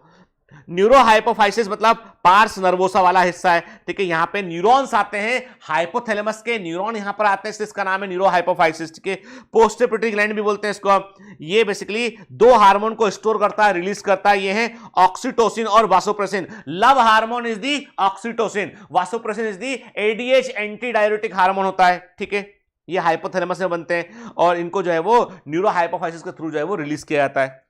न्यूरो हाइपोफाइसिस मतलब पार्स नर्वोसा वाला हिस्सा है, ठीक है। यहां पे न्यूरॉन्स आते हैं, हाइपोथैलेमस के न्यूरॉन यहां पर आते हैं, इसका नाम है न्यूरो हाइपोफाइसिस, ठीक है। पोस्टीरियर पिट्यूटरी ग्लैंड भी बोलते हैं इसको। ये बेसिकली दो हार्मोन को स्टोर करता है, रिलीज करता है, ये है ऑक्सीटोसिन और vasopressin. Love hormone is the oxytocin, vasopressin is the ADH anti diuretic hormone होता है, ठीक है। ये हाइपोथैलेमस में बनते हैं और इनको जो है वो न्यूरो हाइपोफाइसिस के थ्रू जो है वो रिलीज किया जाता है।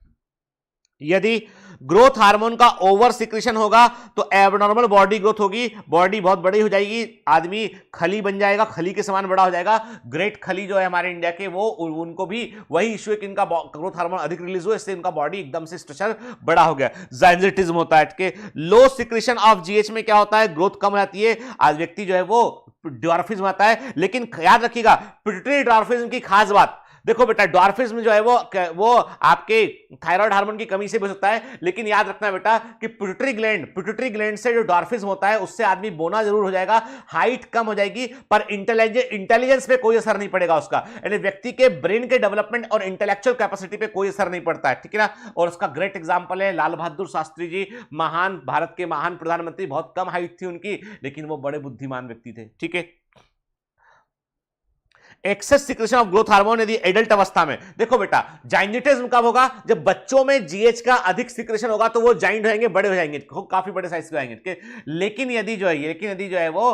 यदि ग्रोथ हार्मोन का ओवर सिक्रेशन होगा तो एबनॉर्मल बॉडी ग्रोथ होगी, बॉडी बहुत बड़ी हो जाएगी, आदमी खली बन जाएगा, खली के समान बड़ा हो जाएगा। ग्रेट खली जो है हमारे इंडिया के, वो उनको भी वही इश्यू है कि इनका ग्रोथ हार्मोन अधिक रिलीज हुआ, इससे इनका बॉडी एकदम से स्ट्रक्चर बड़ा हो गया, जाइंजेटिज्म होता है, ठीक है। लो सिक्रेशन ऑफ जीएच में क्या होता है, ग्रोथ कम रहती है, आज व्यक्ति जो है वो ड्वार्फिज्म आता है। लेकिन याद रखिएगा पिट्यूटरी ड्वार्फिज्म की खास बात, देखो बेटा ड्वार्फिज्म जो है वो आपके थायराइड हार्मोन की कमी से भी हो सकता है, लेकिन याद रखना बेटा कि पिट्यूटरी ग्लैंड से जो ड्वार्फिज्म होता है उससे आदमी बोना जरूर हो जाएगा, हाइट कम हो जाएगी, पर इंटेलिजेंस पे कोई असर नहीं पड़ेगा उसका, यानी व्यक्ति के ब्रेन के डेवलपमेंट और इंटेलेक्चुअल कैपेसिटी पे कोई असर नहीं पड़ता है, ठीक है ना। और उसका ग्रेट एग्जांपल है लाल बहादुर शास्त्री जी, महान भारत के महान प्रधानमंत्री, बहुत कम हाइट थी उनकी लेकिन वो बड़े बुद्धिमान व्यक्ति थे, ठीक है। Excess secretion of growth hormone यदि एडल्ट अवस्था में, देखो बेटा जाइंटिज्म कब होगा, जब बच्चों में जीएच का अधिक सिक्रेशन होगा तो वो जाइंट हो जाएंगे, बड़े हो जाएंगे, काफी बड़े साइज के हो जाएंगे। लेकिन यदि जो है वो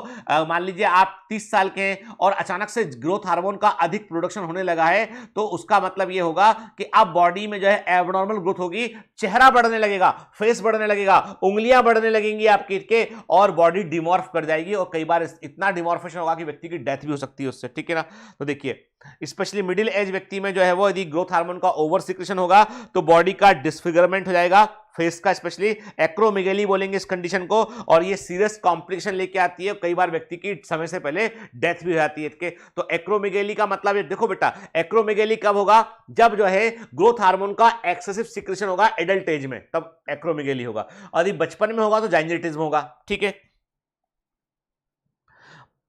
मान लीजिए आप 30 साल के हैं और अचानक से ग्रोथ हार्मोन का अधिक प्रोडक्शन होने लगा है, तो उसका मतलब ये होगा कि अब बॉडी में जो है एबनॉर्मल ग्रोथ होगी, चेहरा बढ़ने लगेगा, फेस बढ़ने लगेगा, उंगलियां बढ़ने लगेंगी आपकी के, और बॉडी डिमॉर्फ कर जाएगी, और कई बार इतना डिमॉर्फेशन होगा कि व्यक्ति की डेथ भी हो सकती है उससे, ठीक है ना। तो देखिए स्पेशली मिडिल एज व्यक्ति में जो है वो यदि ग्रोथ हार्मोन का ओवर सिक्रेशन होगा तो बॉडी का डिसफिगरमेंट हो जाएगा, फेस का, स्पेशली एक्रोमेगेली बोलेंगे इस कंडीशन को, और ये सीरियस कॉम्प्लिकेशन लेके आती है, कई बार व्यक्ति की समय से पहले डेथ भी हो जाती है। तो एक्रोमेगेली का मतलब, देखो बेटा एक्रोमेगेली कब होगा, जब जो है ग्रोथ हार्मोन का एक्सेसिव सिक्रेशन होगा एडल्ट एज में, तब एक्रोमेगेली होगा, और यदि बचपन में होगा तो जाइंटिज्म होगा, ठीक है।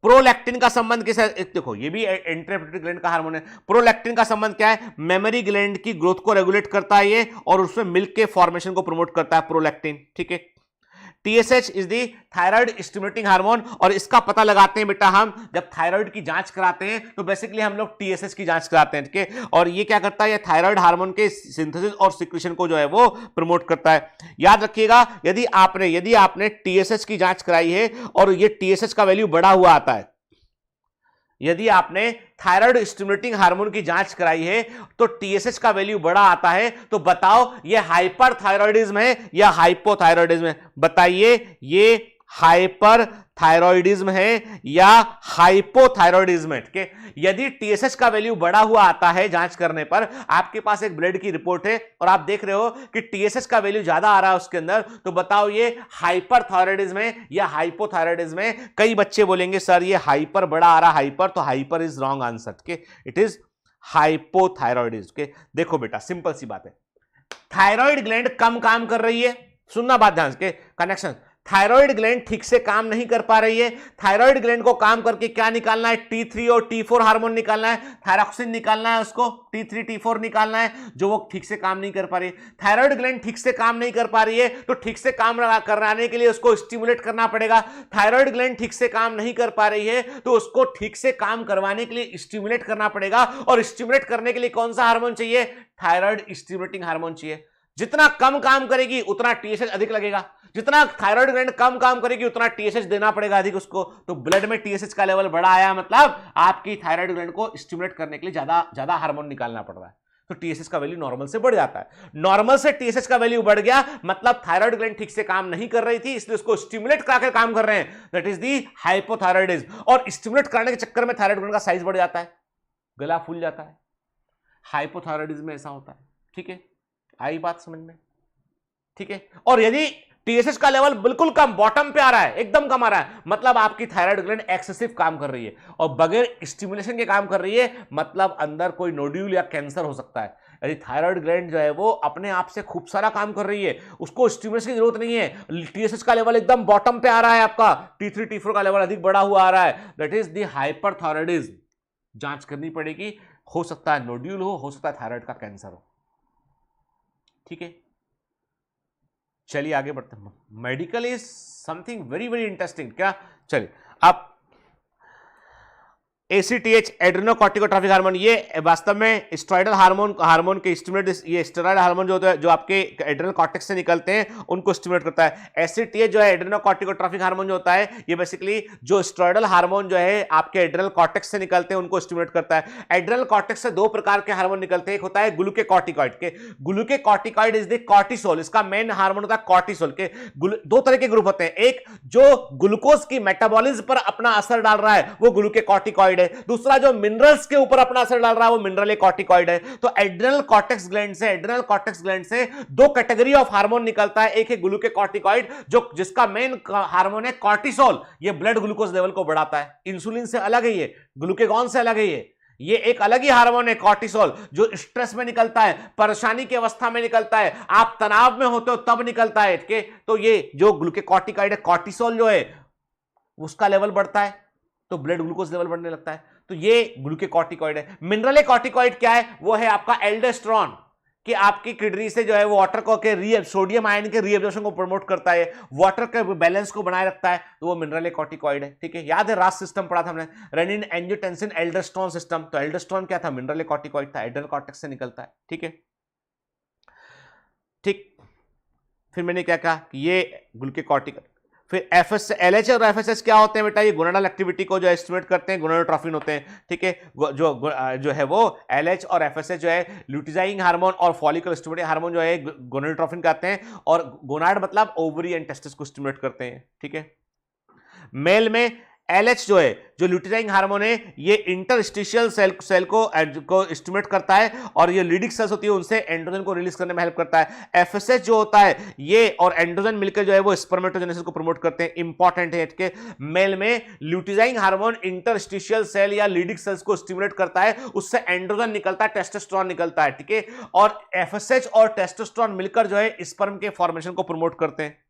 प्रोलैक्टिन का संबंध किसे, देखो ये भी एंटेरोपिट्यूटरी ग्लैंड का हार्मोन है। प्रोलैक्टिन का संबंध क्या है, मेमोरी ग्लैंड की ग्रोथ को रेगुलेट करता है ये, और उसमें मिल्क के फॉर्मेशन को प्रमोट करता है प्रोलैक्टिन, ठीक है। TSH is the thyroid stimulating hormone, और इसका पता लगाते हैं बेटा हम जब थायराइड की जांच कराते हैं, तो बेसिकली हम लोग TSH की जांच कराते हैं, ठीक है। और ये क्या करता है, ये थायराइड हार्मोन के सिंथेसिस और सिक्रेशन को जो है वो प्रमोट करता है। याद रखिएगा यदि आपने TSH की जांच कराई है और ये TSH का वैल्यू बढ़ा हुआ आता है, यदि आपने थायराइड स्टिमुलेटिंग हार्मोन की जांच कराई है तो TSH का वैल्यू बड़ा आता है, तो बताओ ये हाइपरथायरॉयडिज्म है या हाइपोथायरॉयडिज्म है, बताइए ये हाइपर थायरॉयडिज्म है या हाइपोथायरॉयडिज्म है, ठीक है। यदि TSH का वैल्यू बढ़ा हुआ आता है जांच करने पर, आपके पास एक ब्लड की रिपोर्ट है और आप देख रहे हो कि TSH का वैल्यू ज्यादा आ रहा है उसके अंदर, तो बताओ ये हाइपरथायरॉयडिज्म है या हाइपोथायरॉयडिज्म है। कई बच्चे बोलेंगे सर ये हाइपर बड़ा आ रहा, हाइपर, तो हाइपर इज रॉन्ग आंसर, ठीक है, इट इज हाइपोथायरॉयडिज्म, ठीक है। देखो बेटा सिंपल सी बात है, थायराइड ग्लैंड कम काम कर रही है, सुनना बात ध्यान से, कनेक्शन, थायराइड ग्लैंड ठीक से काम नहीं कर पा रही है। थायराइड ग्लैंड को काम करके क्या निकालना है, T3 और T4 हार्मोन निकालना है, थायरॉक्सिन निकालना है, उसको T3 T4 निकालना है, जो वो ठीक से काम नहीं कर पा रही है। थायराइड ग्लैंड ठीक से काम नहीं कर पा रही है, तो ठीक से काम कराने के लिए उसको स्टिमुलेट करना पड़ेगा। थायराइड ग्लैंड ठीक से काम नहीं कर पा रही है, तो उसको ठीक से काम करवाने के लिए स्टिमुलेट करना पड़ेगा, और स्टिमुलेट करने के लिए कौन सा हार्मोन चाहिए, थायराइड स्टिमुलेटिंग हार्मोन चाहिए। जितना कम काम करेगी उतना TSH अधिक लगेगा, जितना थायराइड ग्लैंड कम काम करेगी उतना TSH देना पड़ेगा अधिक उसको, तो ब्लड में TSH का लेवल बढ़ा आया, मतलब आपकी थायराइड ग्लैंड को स्टिमुलेट करने के लिए ज्यादा हार्मोन निकालना पड़ रहा है, तो TSH का वैल्यू नॉर्मल से बढ़ जाता है। नॉर्मल से TSH का वैल्यू बढ़ गया, मतलब थायराइड ग्लैंड ठीक से काम नहीं कर रही थी, इसलिए उसको स्टिमुलेट कराकर काम कर रहे हैं, दैट इज दी हाइपोथायरॉयडिज्म। और स्टिमुलेट करने के चक्कर में थायराइड ग्लैंड का साइज बढ़ जाता है, गला फूल जाता है, हाइपोथायरॉयडिज्म में ऐसा होता है, ठीक है। आई बात समझ में, ठीक है। और यदि TSH का लेवल बिल्कुल कम, बॉटम पे आ रहा है, एकदम कम आ रहा है, मतलब आपकी थायराइड ग्लैंड एक्सेसिव काम कर रही है और बगैर स्टिमुलेशन के काम कर रही है, मतलब अंदर कोई नोड्यूल या कैंसर हो सकता है। यदि थायराइड ग्लैंड जो है वो अपने आप से खूब सारा काम कर रही है, उसको स्टिमुलेशन की जरूरत नहीं है, TSH का लेवल एकदम बॉटम पे आ रहा है, आपका T3 T4 का लेवल अधिक बढ़ा हुआ आ रहा है, दैट इज द हाइपरथायरॉयडिज्म। जांच करनी पड़ेगी, हो सकता है नोड्यूल हो सकता है थायराइड का कैंसर हो, ठीक है। चलिए आगे बढ़ते हैं। Medical is something very very interesting, क्या, चलिए अब ACTH एड्रेनोकॉर्टिकोट्रॉफिक हार्मोन, ये वास्तव में स्टेरॉयडल हार्मोन के स्टिमुलेट, ये स्टेरॉयड हार्मोन जो होता है जो आपके एड्रेनल कॉर्टेक्स से निकलते हैं उनको स्टिमुलेट करता है। ACTH जो है एड्रेनोकॉर्टिकोट्रॉफिक हार्मोन जो होता है, ये बेसिकली जो स्टेरॉयडल हार्मोन जो है आपके एड्रेनल कॉर्टेक्स से निकलते हैं उनको स्टिमुलेट करता है। एड्रेनल कॉर्टेक्स से दो प्रकार के हार्मोन निकलते हैं, एक होता है ग्लूकेकॉर्टिकॉइड के, ग्लूकेकॉर्टिकॉइड इज द कॉर्टिसोल, इसका मेन हार्मोन होता है कॉर्टिसोल के। दो तरह के ग्रुप होते हैं, एक जो ग्लूकोज की मेटाबॉलिज्म पर अपना असर डाल रहा है वो ग्लूकेकॉर्टिकॉइड है, दूसरा जो मिनरल्स के ऊपर अपना असर डाल रहा है वो मिनरल कॉर्टिकॉइड है। तो एड्रेनल कॉर्टेक्स ग्लैंड से दो कैटेगरी ऑफ हार्मोन निकलता है, एक है ग्लूकेकॉर्टिकॉइड जो जिसका मेन हार्मोन है कॉर्टिसोल, ये ब्लड ग्लूकोज लेवल को बढ़ाता है, इंसुलिन से अलग है, ये ग्लूकेगॉन से अलग है, ये एक अलग ही हार्मोन है कॉर्टिसोल, जो स्ट्रेस में निकलता है, परेशानी की अवस्था में निकलता है, आप तनाव में होते हो तब निकलता है, ठीक है। तो ये जो ग्लूकेकॉर्टिकॉइड है, कॉर्टिसोल जो है उसका लेवल बढ़ता है तो ब्लड ग्लूकोज लेवल बढ़ने लगता है, तो ये ग्लूकेकॉर्टिकॉइड है। मिनरल कॉर्टिकॉइड क्या है, वो है आपका एल्डोस्टेरोन, कि आपकी किडनी से जो है वो वाटर को के सोडियम आयन के रीएब्जॉर्प्शन को प्रमोट करता है, वाटर के बैलेंस को बनाए रखता है, तो वो मिनरल कॉर्टिकॉइड है। ठीक है, याद है रास सिस्टम पढ़ा था हमने, रेनिन एंजियोटेंसिन एल्डोस्टेरोन सिस्टम, तो एल्डोस्टेरोन क्या था, मिनरल कॉर्टिकॉइड था, एड्रेनल कॉर्टेक्स से निकलता है। ठीक है, ठीक, फिर मैंने क्या कहा कि ये ग्लूकोकॉर्टिक, फिर एफएस एलएच और एफएसएच क्या होते हैं बेटा, ये गोनाडल एक्टिविटी को जो एस्टिमेट करते हैं, गोनाडोट्रोफिन होते हैं। ठीक है, जो है वो एलएच और एफएसएच जो है ल्यूटिजाइंग हार्मोन और फॉलिकल स्टिमुलेटिंग हार्मोन जो है गोनाडोट्रोफिन कहते हैं, और गोनाड मतलब ओवरी एंड टेस्टिस को स्टिमुलेट करते हैं। ठीक है, मेल में एलएच जो है, जो ल्यूटिजाइंग हार्मोन है, ये इंटरस्टिशियल सेल को स्टिमुलेट करता है, और ये लीडिंग सेल्स होती है उनसे एंड्रोजन को रिलीज करने में हेल्प करता है। एफएसएच जो होता है ये और एंड्रोजन मिलकर जो है वो स्पर्मेटोजेनेसिस को प्रमोट करते हैं। इंपॉर्टेंट है कि मेल में ल्यूटिजाइंग हार्मोन इंटरस्टिशियल सेल या लीडिंग सेल्स को स्टिमुलेट करता है, उससे एंड्रोजन निकलता है, टेस्टोस्टेरोन निकलता है। ठीक है, और एफएसएच और टेस्टोस्टेरोन मिलकर जो है स्पर्म के फॉर्मेशन को प्रमोट करते हैं।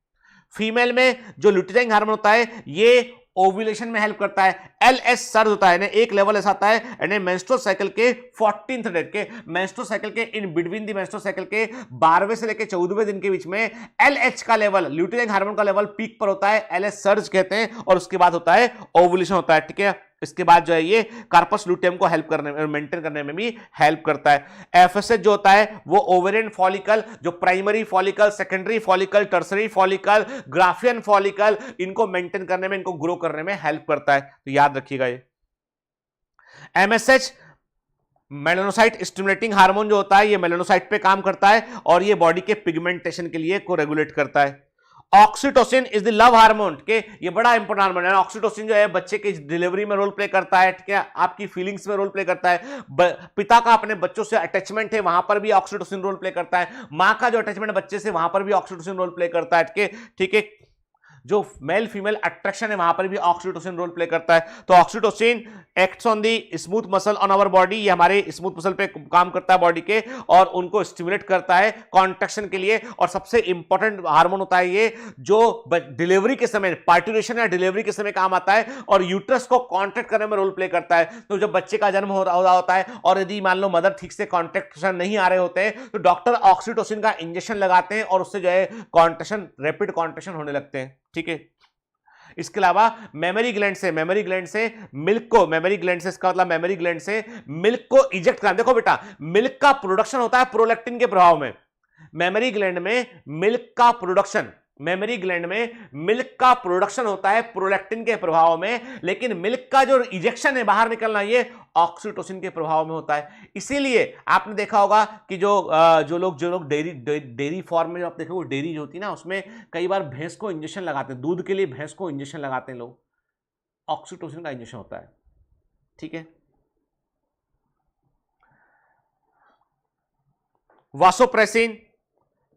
फीमेल में जो ल्यूटिजाइंग हार्मोन होता है ये ओव्यूलेशन में हेल्प करता है। एलएस सर्ज होता है, एक लेवल ऐसा आता है यानी मेंस्ट्रुअल साइकिल के 14th डे के, मेंस्ट्रुअल साइकिल के in between the menstrual cycle के 12वें से लेकर 14वें दिन के बीच में एलएच का लेवल, ल्यूटिजाइंग हार्मोन का लेवल पीक पर होता है, एलएस सर्ज कहते हैं, और उसके बाद होता है ओव्यूलेशन होता है। ठीक है, इसके बाद जो है ये कार्पस लूटियम को हेल्प करने में, मेंटेन करने में भी हेल्प करता है। एफएसएच जो होता है वो ओवेरियन फॉलिकल, जो primary follicle, secondary follicle, tertiary follicle, Graafian follicle, इनको मेंटेन करने में, इनको ग्रो करने में हेल्प करता है, तो याद रखिएगा ये। एमएसएच मेलानोसाइट स्टिमुलेटिंग हार्मोन जो होता है, ये मेलानोसाइट पे काम करता है, और ये बॉडी के पिगमेंटेशन के लिए को रेगुलेट करता है। Oxytocin is the love hormone के, ये बड़ा इंपॉर्टेंट हार्मोन है। ऑक्सीटोसिन जो है बच्चे की डिलीवरी में रोल प्ले करता है, ठीक है, आपकी फीलिंग्स में रोल प्ले करता है। पिता का अपने बच्चों से अटैचमेंट है, वहां पर भी ऑक्सीटोसिन रोल प्ले करता है। मां का जो अटैचमेंट है बच्चे से, वहां पर भी ऑक्सीटोसिन रोल प्ले करता है। ठीक है, जो मेल फीमेल अट्रैक्शन है वहां पर भी ऑक्सीटोसिन रोल प्ले करता है। तो oxytocin acts on the smooth muscle on our body, ये हमारे स्मूथ मसल पे काम करता है बॉडी के, और उनको स्टिमुलेट करता है कॉन्ट्रैक्शन के लिए। और सबसे इंपॉर्टेंट हार्मोन होता है ये, जो डिलीवरी के समय, पार्टुरेशन या डिलीवरी के समय काम आता है, और यूट्रस को कॉन्ट्रैक्ट करने में रोल प्ले करता है। तो जब बच्चे का जन्म हो रहा होता है, और यदि मान लो मदर ठीक से कॉन्ट्रैक्शन नहीं आ रहे होते हैं, तो डॉक्टर ऑक्सीटोसिन का इंजेक्शन लगाते हैं, और उससे जो है कॉन्ट्रैक्शन, रैपिड कॉन्ट्रैक्शन होने लगते हैं। ठीक है, इसके अलावा मेमोरी ग्लैंड से मिल्क को, मेमोरी ग्लैंड से इसका मतलब मेमोरी ग्लैंड से मिल्क को इजेक्ट करना। देखो बेटा, मिल्क का प्रोडक्शन होता है प्रोलैक्टिन के प्रभाव में। मेमोरी ग्लैंड में मिल्क का प्रोडक्शन, मेमोरी ग्लैंड में मिल्क का प्रोडक्शन होता है प्रोलैक्टिन के प्रभाव में, लेकिन मिल्क का जो इजेक्शन है बाहर निकलना, ये ऑक्सीटोसिन के प्रभाव में होता है। इसीलिए आपने देखा होगा कि जो लोग डेयरी फार्म में, जो आप देखो डेयरी जो होती है ना, उसमें कई बार भैंस को इंजेक्शन लगाते हैं, दूध के लिए भैंस को इंजेक्शन लगाते हैं लोग, ऑक्सीटोसिन का इंजेक्शन होता है। ठीक है, वासोप्रेसिन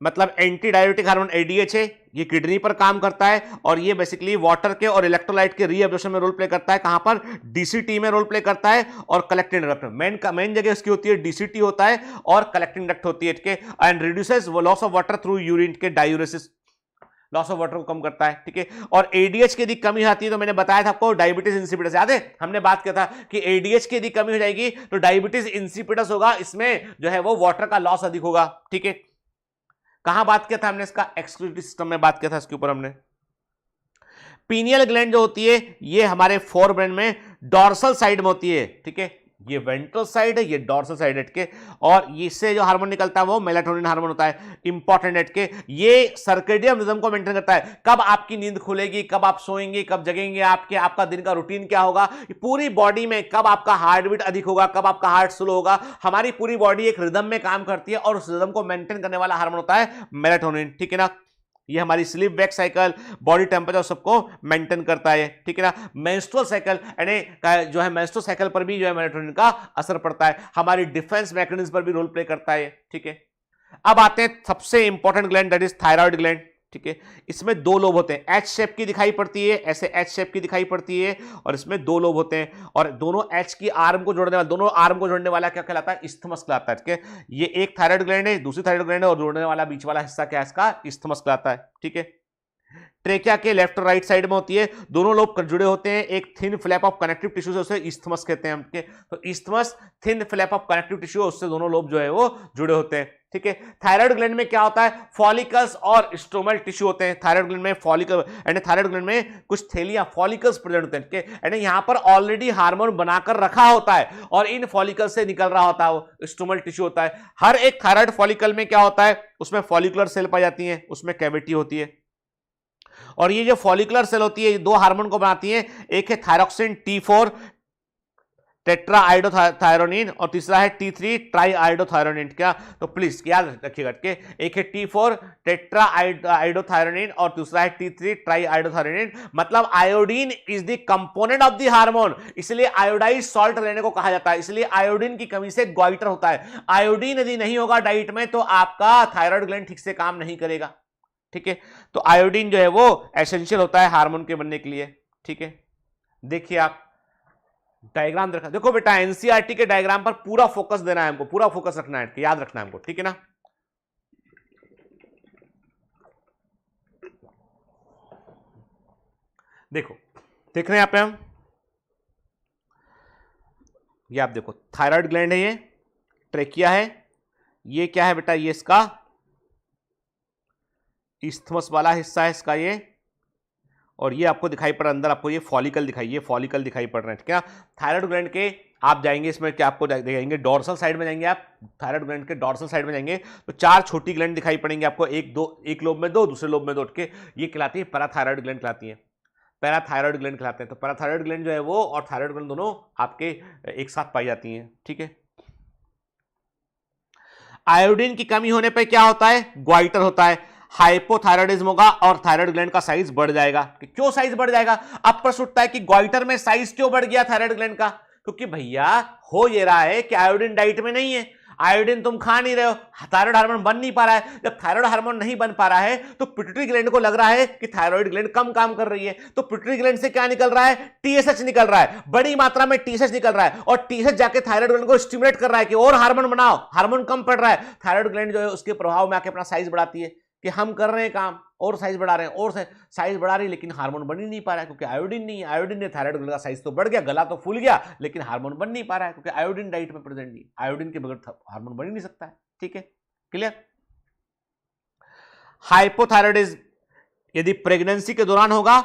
मतलब एंटी डायबिटिक हार्मोन एडीएच है, ये किडनी पर काम करता है, और ये बेसिकली वाटर के और इलेक्ट्रोलाइट के रीअब्जॉर्प्शन में रोल प्ले करता है। कहां पर? डीसीटी में रोल प्ले करता है, और कलेक्टिंग डक्ट मेन जगह उसकी होती है, डीसीटी होता है और कलेक्टिंग डक्ट होती है। And reduces loss of water through urine के डायूरेसिस, लॉस ऑफ वाटर को कम करता है। ठीक है, और एडीएच की यदि कमी आती है तो मैंने बताया था आपको डायबिटीज इंसिपिडस, याद है हमने बात किया था कि एडीएच की यदि कमी हो जाएगी तो डायबिटीज इंसिपिडस होगा, इसमें जो है वो वाटर का लॉस अधिक होगा। ठीक है, कहां बात किया था हमने इसका? एक्सक्रीटरी सिस्टम में बात किया था इसके ऊपर हमने। पीनियल ग्लैंड जो होती है ये हमारे फोर ब्रेन में डॉर्सल साइड में होती है। ठीक है, ये वेंट्रल साइड है, ये डॉर्सल साइड है के, और इससे जो हार्मोन निकलता है वो मेलाटोनिन हार्मोन होता है। इंपॉर्टेंट है के, ये सर्केडियन रिदम को मेंटेन करता है, कब आपकी नींद खुलेगी, कब आप सोएंगे, कब जगेंगे, आपका दिन का रूटीन क्या होगा, पूरी बॉडी में कब आपका हार्ट बीट अधिक होगा, कब आपका हार्ट स्लो होगा, हमारी पूरी बॉडी एक रिदम में काम करती है, और उस रिदम को मेंटेन करने वाला हार्मोन होता है मेलाटोनिन। ठीक है ना, ये हमारी sleep wake cycle, body temperature सबको मेंटेन करता है। ठीक है ना, मेंस्ट्रुअल साइकिल यानी जो है मेंस्ट्रुअल साइकिल पर भी जो है मेलाटोनिन का असर पड़ता है, हमारी डिफेंस मैकेनिज्म पर भी रोल प्ले करता है। ठीक है, अब आते हैं सबसे important gland, that is thyroid gland. ठीक है, इसमें दो लोब होते हैं, एच शेप की दिखाई पड़ती है, ऐसे एच शेप की दिखाई पड़ती है, और इसमें दो लोब होते हैं, और दोनों एच की आर्म को जोड़ने वाला, दोनों आर्म को जोड़ने वाला क्या कहलाता है? इस्थमस कहलाता है। ठीक है, ये एक थायराइड ग्लैंड है, दूसरी थायराइड ग्लैंड है, और जोड़ने वाला बीच वाला हिस्सा क्या है इसका? इस्थमस कहलाता है। ठीक है, ट्रेकिया के लेफ्ट और राइट साइड में होती है, दोनों लोब जुड़े होते हैं एक thin flap of connective tissue से, उसे इस्थमस कहते हैं हम के। तो isthmus thin flap of connective tissue, उससे दोनों लोब जो है वो जुड़े होते हैं, ठीक है। थायराइड ग्लैंड में क्या होता है, फॉलिकल्स और स्ट्रोमल टिश्यू होते हैं। थायराइड ग्लैंड में फॉलिकल एंड थायराइड ग्लैंड में कुछ थैलियां फॉलिकल्स प्रेजेंट होते हैं, ठीक है। एंड यहां पर ऑलरेडी हार्मोन बनाकर रखा होता है और इन फॉलिकल से निकल रहा होता है, वो स्ट्रोमल टिश्यू होता है। हर एक थायराइड फॉलिकल में क्या होता है, उसमें फॉलिकुलर सेल पाई जाती है, उसमें कैविटी होती है, और ये जो फॉलिकुलर सेल होती है ये दो हार्मोन को बनाती है, एक है थायरोक्सिन T4 टेट्रा आइडोथायरोनिन और तीसरा है T3 ट्राई आइडोथायरोनिन। क्या, तो प्लीज याद रखिएगा कि एक है T4 टेट्रा आइडोथायरोनिन और दूसरा है T3 ट्राई आइडोथायरोनिन। मतलब iodine is the component of the hormone, इसलिए आयोडाइज सॉल्ट लेने को कहा जाता है। इसलिए आयोडीन की कमी से ग्वाइटर होता है। आयोडीन यदि नहीं होगा डाइट में तो आपका थायराइड ग्लैंड ठीक से काम नहीं करेगा, ठीक है। तो आयोडीन जो है वो एसेंशियल होता है हार्मोन के बनने के लिए, ठीक है। देखिए आप डायग्राम देखा, देखो बेटा एनसीईआरटी के डायग्राम पर पूरा फोकस देना है हमको, पूरा फोकस रखना है, याद रखना है हमको, ठीक है ना। देखो देख रहे हैं यहाँ पे हम, ये आप देखो थायराइड ग्लैंड है, ये ट्रेकिया है, ये क्या है बेटा, ये इसका इस्थमस वाला हिस्सा है इसका ये, और ये आपको दिखाई पड़ रहा है अंदर, आपको ये फॉलिकल दिखाई पड़ रहे हैं, ठीक है। थायराइड ग्लैंड के आप जाएंगे इसमें क्या आपको दिखाएंगे, डोर्सल साइड में जाएंगे आप, थायराइड ग्लैंड के डोर्सल साइड में जाएंगे तो चार छोटी ग्लैंड दिखाई पड़ेंगे आपको, एक लोब में दो, दूसरे लोब में दो, ठीक है। ये कहलाती है पैराथायराइड ग्लैंड कहलाती है, पैराथायराइड ग्लैंड कहलाते हैं। तो पैराथायराइड ग्लैंड जो है वो और थायराइड ग्लैंड दोनों आपके एक साथ पाई जाती हैं, ठीक है। आयोडीन की कमी होने पर क्या होता है, ग्वाइटर होता है, हाइपोथायराइडिज्म होगा और थायराइड ग्लैंड का साइज बढ़ जाएगा। क्यों साइज बढ़ जाएगा, अब प्रश्न उठता है कि ग्वाइटर में साइज क्यों बढ़ गया थायराइड ग्लैंड का, क्योंकि भैया हो ये रहा है कि आयोडीन डाइट में नहीं है, आयोडीन तुम खा नहीं रहे हो, थायराइड हार्मोन बन नहीं पा रहा है। जब थायराइड हार्मोन नहीं बन पा रहा है तो पिट्यूटरी ग्लैंड को लग रहा है कि थायराइड ग्लैंड कम काम कर रही है, तो पिट्यूटरी ग्लैंड से क्या निकल रहा है, टीएसएच निकल रहा है, बड़ी मात्रा में टीएसएच निकल रहा है, और टीएसएच जाके थायराइड ग्लैंड को स्टिमुलेट कर रहा है कि और हार्मोन बनाओ, हार्मोन कम पड़ रहा है। थायराइड ग्लैंड जो है उसके प्रभाव में आके अपना साइज बढ़ाती है कि हम कर रहे हैं काम और साइज बढ़ा रहे हैं, और साइज बढ़ा रही है, लेकिन हार्मोन बन ही नहीं पा रहा है क्योंकि आयोडीन नहीं है। आयोडीन ने थायराइड ग्लैंड का साइज तो बढ़ गया, गला तो फूल गया, लेकिन हार्मोन बन नहीं पा रहा है क्योंकि आयोडीन डाइट में प्रेजेंट नहीं, आयोडीन के बगैर हार्मोन बन ही नहीं सकता है, ठीक है, क्लियर। हाइपोथायराइडिज्म यदि प्रेगनेंसी के दौरान होगा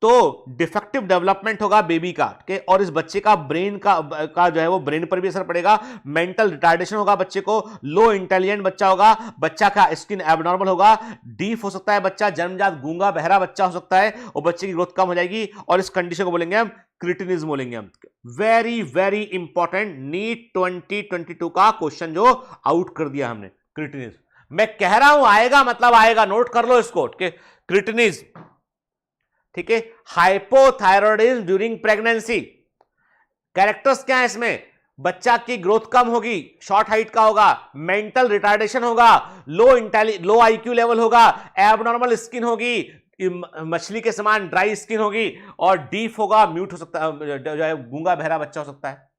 तो डिफेक्टिव डेवलपमेंट होगा बेबी का, ठीक है, और इस बच्चे का ब्रेन का जो है वो ब्रेन पर भी असर पड़ेगा, मेंटल रिटार्डेशन होगा बच्चे को, लो इंटेलिजेंट बच्चा होगा, बच्चा का स्किन एबनॉर्मल होगा, डीफ हो सकता है बच्चा, जन्मजात गूंगा बहरा बच्चा हो सकता है, और बच्चे की ग्रोथ कम हो जाएगी, और इस कंडीशन को बोलेंगे हम क्रिटिनिज्म बोलेंगे हम। वेरी वेरी इंपॉर्टेंट, नीट 2022 का क्वेश्चन जो आउट कर दिया हमने, क्रिटिनिज्म। मैं कह रहा हूं आएगा मतलब आएगा, नोट कर लो इसको, ठीक है, क्रिटिनिज्म, ठीक है। हाइपोथायराइडिज्म ड्यूरिंग प्रेगनेंसी, कैरेक्टर्स क्या है इसमें, बच्चा की ग्रोथ कम होगी, शॉर्ट हाइट का होगा, मेंटल रिटार्डेशन होगा, लो आईक्यू लेवल होगा, एबनॉर्मल स्किन होगी, मछली के समान ड्राई स्किन होगी, और डीफ होगा, म्यूट हो सकता है, जो है गूंगा बहरा बच्चा हो सकता है।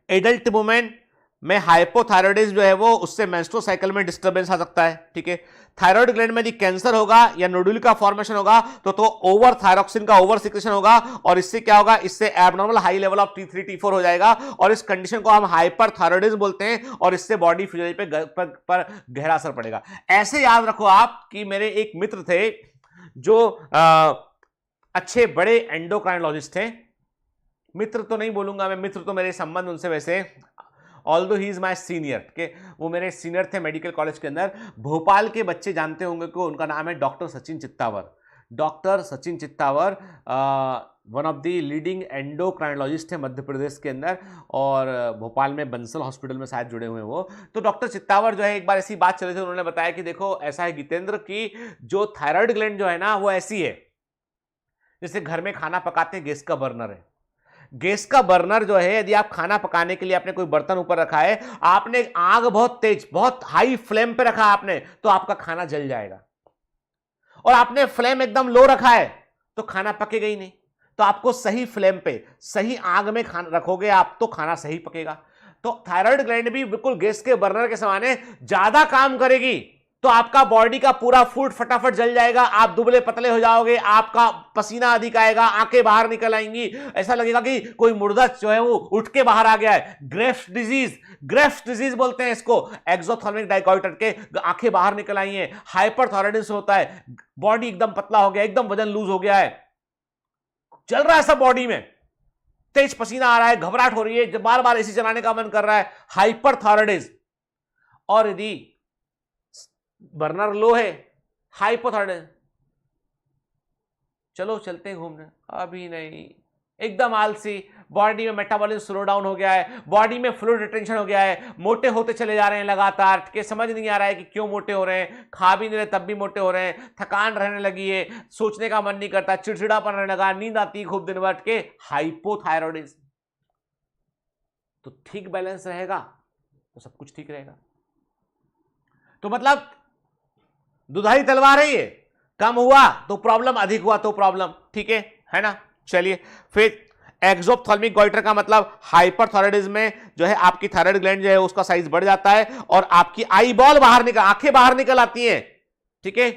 एडल्ट वुमेन में हाइपोथायराइडिज्म जो है वो उससे मेंस्ट्रुअल साइकिल में डिस्टर्बेंस आ सकता है, ठीक है। थायराइड ग्लैंड में यदि कैंसर होगा या नोडुल का फॉर्मेशन होगा तो ओवर थायरोक्सिन का ओवर सिक्रेशन होगा, और इससे क्या होगा, इससे abnormal high level of T3 T4 हो जाएगा, और इस कंडीशन को हम हाइपरथायराइडिज्म बोलते हैं, और इससे बॉडी फिजियोलॉजी पर गहरा असर पड़ेगा। ऐसे याद रखो आप कि मेरे एक मित्र थे जो अच्छे बड़े एंडोक्राइनोलॉजिस्ट थे, मित्र तो नहीं बोलूंगा मैं, मित्र तो मेरे संबंध उनसे वैसे, although he is my senior, के वो मेरे सीनियर थे मेडिकल कॉलेज के अंदर। भोपाल के बच्चे जानते होंगे को उनका नाम है doctor Sachin Chittawar. Doctor Sachin Chittawar one of the leading endocrinologist थे मध्य प्रदेश के अंदर, और भोपाल में बंसल हॉस्पिटल में शायद जुड़े हुए वो। तो डॉक्टर चित्तावर जो है, एक बार ऐसी बात चल रही थी, उन्होंने बताया कि देखो ऐसा है जितेंद्र की जो थायराइड ग्लैंड जो है ना वो ऐसी है जैसे घर में खाना पकाते हैं गैस का बर्नर है। गैस का बर्नर जो है, यदि आप खाना पकाने के लिए आपने कोई बर्तन ऊपर रखा है, आपने आग बहुत तेज बहुत हाई फ्लेम पे रखा आपने, तो आपका खाना जल जाएगा, और आपने फ्लेम एकदम लो रखा है तो खाना पकेगा ही नहीं। तो आपको सही फ्लेम पे सही आग में खाना रखोगे आप तो खाना सही पकेगा। तो थायराइड ग्लैंड भी बिल्कुल गैस के बर्नर के समान है, ज्यादा काम करेगी तो आपका बॉडी का पूरा फूड फटाफट जल जाएगा, आप दुबले पतले हो जाओगे, आपका पसीना अधिक आएगा, आंखें बाहर निकल आएंगी, ऐसा लगेगा कि कोई मुर्दा जो है वो उठ के बाहर आ गया है। ग्रेव्स डिजीज, ग्रेव्स डिजीज बोलते हैं इसको, एक्सोथर्मिक डायगॉइटर के आंखें बाहर निकल आई हैं। हाइपरथायराइडिज्म होता है, बॉडी एकदम पतला हो गया, एकदम वजन लूज हो गया है, चल रहा है सब बॉडी में, तेज पसीना आ रहा है, घबराहट हो रही है, बार बार एसी चलाने का मन कर रहा है, हाइपरथायराइडिज्म। और यदि बर्नर लो है, हाइपोथायराइडिज्म, चलो चलते हैं घूमने, अभी नहीं, एकदम आलसी, बॉडी में मेटाबॉलिज्म स्लो डाउन हो गया है, बॉडी में फ्लूइड रिटेंशन हो गया है, मोटे होते चले जा रहे हैं लगातार, के समझ नहीं आ रहा है कि क्यों मोटे हो रहे हैं, खा भी नहीं रहे तब भी मोटे हो रहे हैं, थकान रहने लगी है, सोचने का मन नहीं करता, चिड़चिड़ापन रहने लगा, नींद आती है खूब दिन भर के, हाइपोथायराइडिज्म। तो ठीक बैलेंस रहेगा तो सब कुछ ठीक रहेगा। तो मतलब दुधारी तलवार है ये, कम हुआ तो प्रॉब्लम, अधिक हुआ तो प्रॉब्लम, ठीक है ना। चलिए फिर एक्सोप्थाल्मिक गॉइटर का मतलब हाइपरथायराइडिज्म में जो है आपकी थायराइड ग्लैंड जो है उसका साइज बढ़ जाता है और आपकी आई बॉल बाहर निकल, आंखें बाहर निकल आती हैं, ठीक है।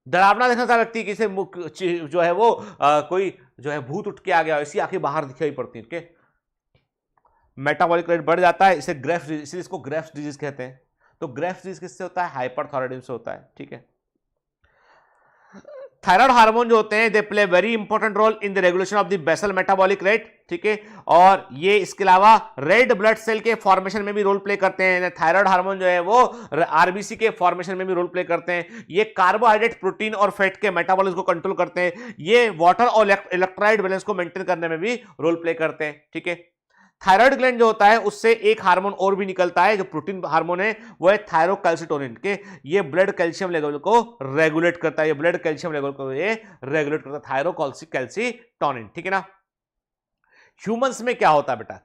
डरावना देखना था व्यक्ति किसी जो है वो कोई जो है भूत उठ के आ गया, ऐसी आंखें बाहर दिखाई पड़ती है, ठीक है। मेटाबॉलिक रेट बढ़ जाता है, इसे ग्रेव्स, इसीलिए इसको ग्रेव्स डिजीज कहते हैं। तो ग्रेव्स डिजीज किससे होता है? हाइपरथायराइडिज्म से होता है, ठीक है। थायराइड हार्मोन जो होते हैं they play very important role in the regulation of the basal metabolic rate, ठीक है। और ये इसके अलावा रेड ब्लड सेल के फॉर्मेशन में भी रोल प्ले करते हैं। थायराइड हार्मोन जो है वो आरबीसी के फॉर्मेशन में भी रोल प्ले करते हैं। ये कार्बोहाइड्रेट, प्रोटीन और फैट के मेटाबॉलिज्म को कंट्रोल करते हैं। ये वाटर और इलेक्ट्रोलाइट बैलेंस को मेंटेन करने में भी रोल प्ले करते हैं, ठीक है। थायराइड ग्लैंड जो होता है उससे एक हार्मोन और भी निकलता है जो प्रोटीन हार्मोन है, वो है थायरोकैल्सिटोनिन के। ये ब्लड कैल्शियम लेवल को रेगुलेट करता है, ये ब्लड कैल्शियम लेवल को ये रेगुलेट करता है, थायरोकैल्सिटोनिन, ठीक है ना। ह्यूमंस में क्या होता है बेटा?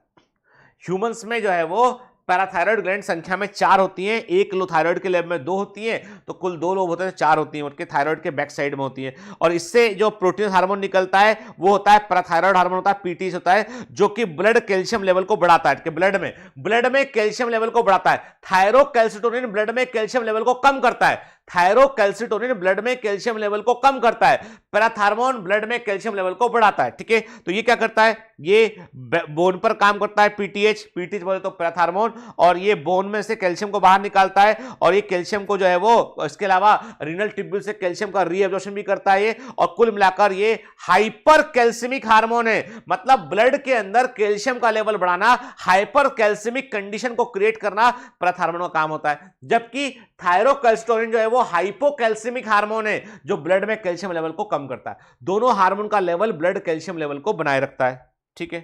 ह्यूमंस में जो है वो पैराथायराइड ग्लैंड संख्या में 4 होती हैं, एक लो थायराइड के लेब में 2 होती हैं, तो कुल 2 लोब होते हैं, 4 होती हैं, उनके थायराइड के बैक साइड में होती हैं। और इससे जो प्रोटीन हार्मोन निकलता है वो होता है पैराथायराइड हार्मोन, होता है पीटीएच होता है, जो कि ब्लड कैल्शियम लेवल को बढ़ाता है, ब्लड में कैल्शियम लेवल को बढ़ाता है। थायरोकैल्सिटोनिन ब्लड में कैल्शियम लेवल को कम करता है, थायरोकैल्सिटोनिन ब्लड में कैल्शियम लेवल को कम करता है, पैराथार्मोन ब्लड में कैल्शियम लेवल को बढ़ाता है, ठीक है। तो ये क्या करता है? ये बोन पर काम करता है, पीटीएच बोले तो पैराथार्मोन, और ये बोन में से कैल्शियम को बाहर निकालता है और ये कैल्शियम को जो है वो, इसके अलावा रीनल ट्यूब्यूल से कैल्शियम का रीअब्जॉर्प्शन भी करता है ये। और कुल मिलाकर ये हाइपर कैल्सिमिक हार्मोन है, मतलब ब्लड के अंदर कैल्शियम का लेवल बढ़ाना, हाइपर कैल्सिमिक कंडीशन को क्रिएट करना पैराथार्मोन का काम होता है। जबकि थायरोकैल्सिटोनिन जो है वो हाइपोकैल्सिमिक हार्मोन है जो ब्लड में कैल्शियम लेवल को कम करता है। दोनों हार्मोन का लेवल ब्लड कैल्शियम लेवल को बनाए रखता है, ठीक है।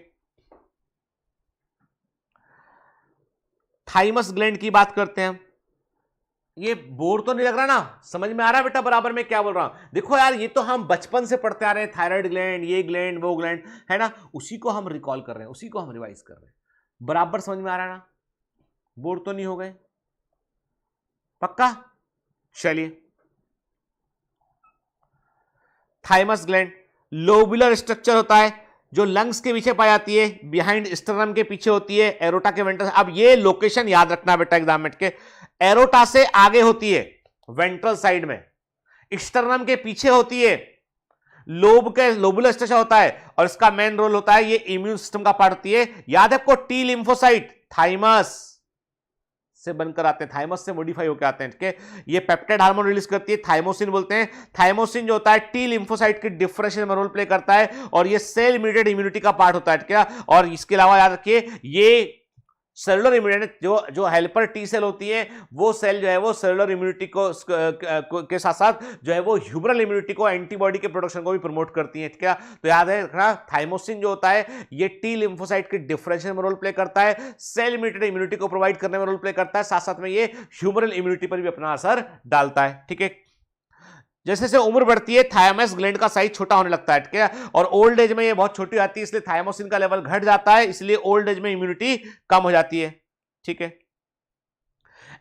थाइमस ग्लैंड की बात करते हैं। ये बोर तो नहीं लग रहा ना? समझ में आ रहा है बेटा बराबर में क्या बोल रहा हूं? देखो यार, ये तो हम बचपन से पढ़ते आ रहे हैं, थायराइड ग्लैंड, ये ग्लैंड, वो ग्लैंड, है ना, उसी को हम रिकॉल कर रहे हैं, उसी को हम रिवाइज कर रहे हैं। बराबर समझ में आ रहा है ना? बोर तो नहीं हो गए? पक्का? चलिए, थाइमस ग्लैंड लोबुलर स्ट्रक्चर होता है जो लंग्स के पीछे पाई जाती है, बिहाइंड स्टर्नम के पीछे होती है, एरोटा के वेंट्रल। अब ये लोकेशन याद रखना बेटा एग्जाम में के, एरोटा से आगे होती है वेंट्रल साइड में, स्टर्नम के पीछे होती है, लोब के लोबुलर स्ट्रक्चर होता है और इसका मेन रोल होता है, ये इम्यून सिस्टम का पार्ट होती है। याद है आपको, टी लिम्फोसाइट थाइमस से बनकर आते हैं, थाइमस से मॉडिफाई होकर आते हैं, ठीक है। ये पेप्टाइड हार्मोन रिलीज करती है, थाइमोसिन बोलते हैं। थाइमोसिन जो होता है टी लिम्फोसाइट के डिफरेंशिएशन में रोल प्ले करता है और ये सेल मीडिएटेड इम्यूनिटी का पार्ट होता है, ठीक है। और इसके अलावा याद रखिए, ये सेलुलर इम्यूनिटी जो हेल्पर टी सेल होती है, वो सेल जो है वो सेलुलर इम्यूनिटी को के साथ साथ जो है वो ह्यूमरल इम्यूनिटी को, एंटीबॉडी के प्रोडक्शन को भी प्रमोट करती है, ठीक है। तो याद है रखना, थाइमोसिन जो होता है ये टी लिम्फोसाइट के डिफरेंशिएशन में रोल प्ले करता है, सेल मीडिएटेड इम्यूनिटी को प्रोवाइड करने में रोल प्ले करता है, साथ साथ में ये ह्यूमरल इम्यूनिटी पर भी अपना असर डालता है, ठीक है। जैसे जैसे उम्र बढ़ती है थाइमस ग्लैंड का साइज छोटा होने लगता है, ठीक है। और ओल्ड एज में ये बहुत छोटी आती है, इसलिए थाइमोसिन का लेवल घट जाता है, इसलिए ओल्ड एज में इम्यूनिटी कम हो जाती है, ठीक है।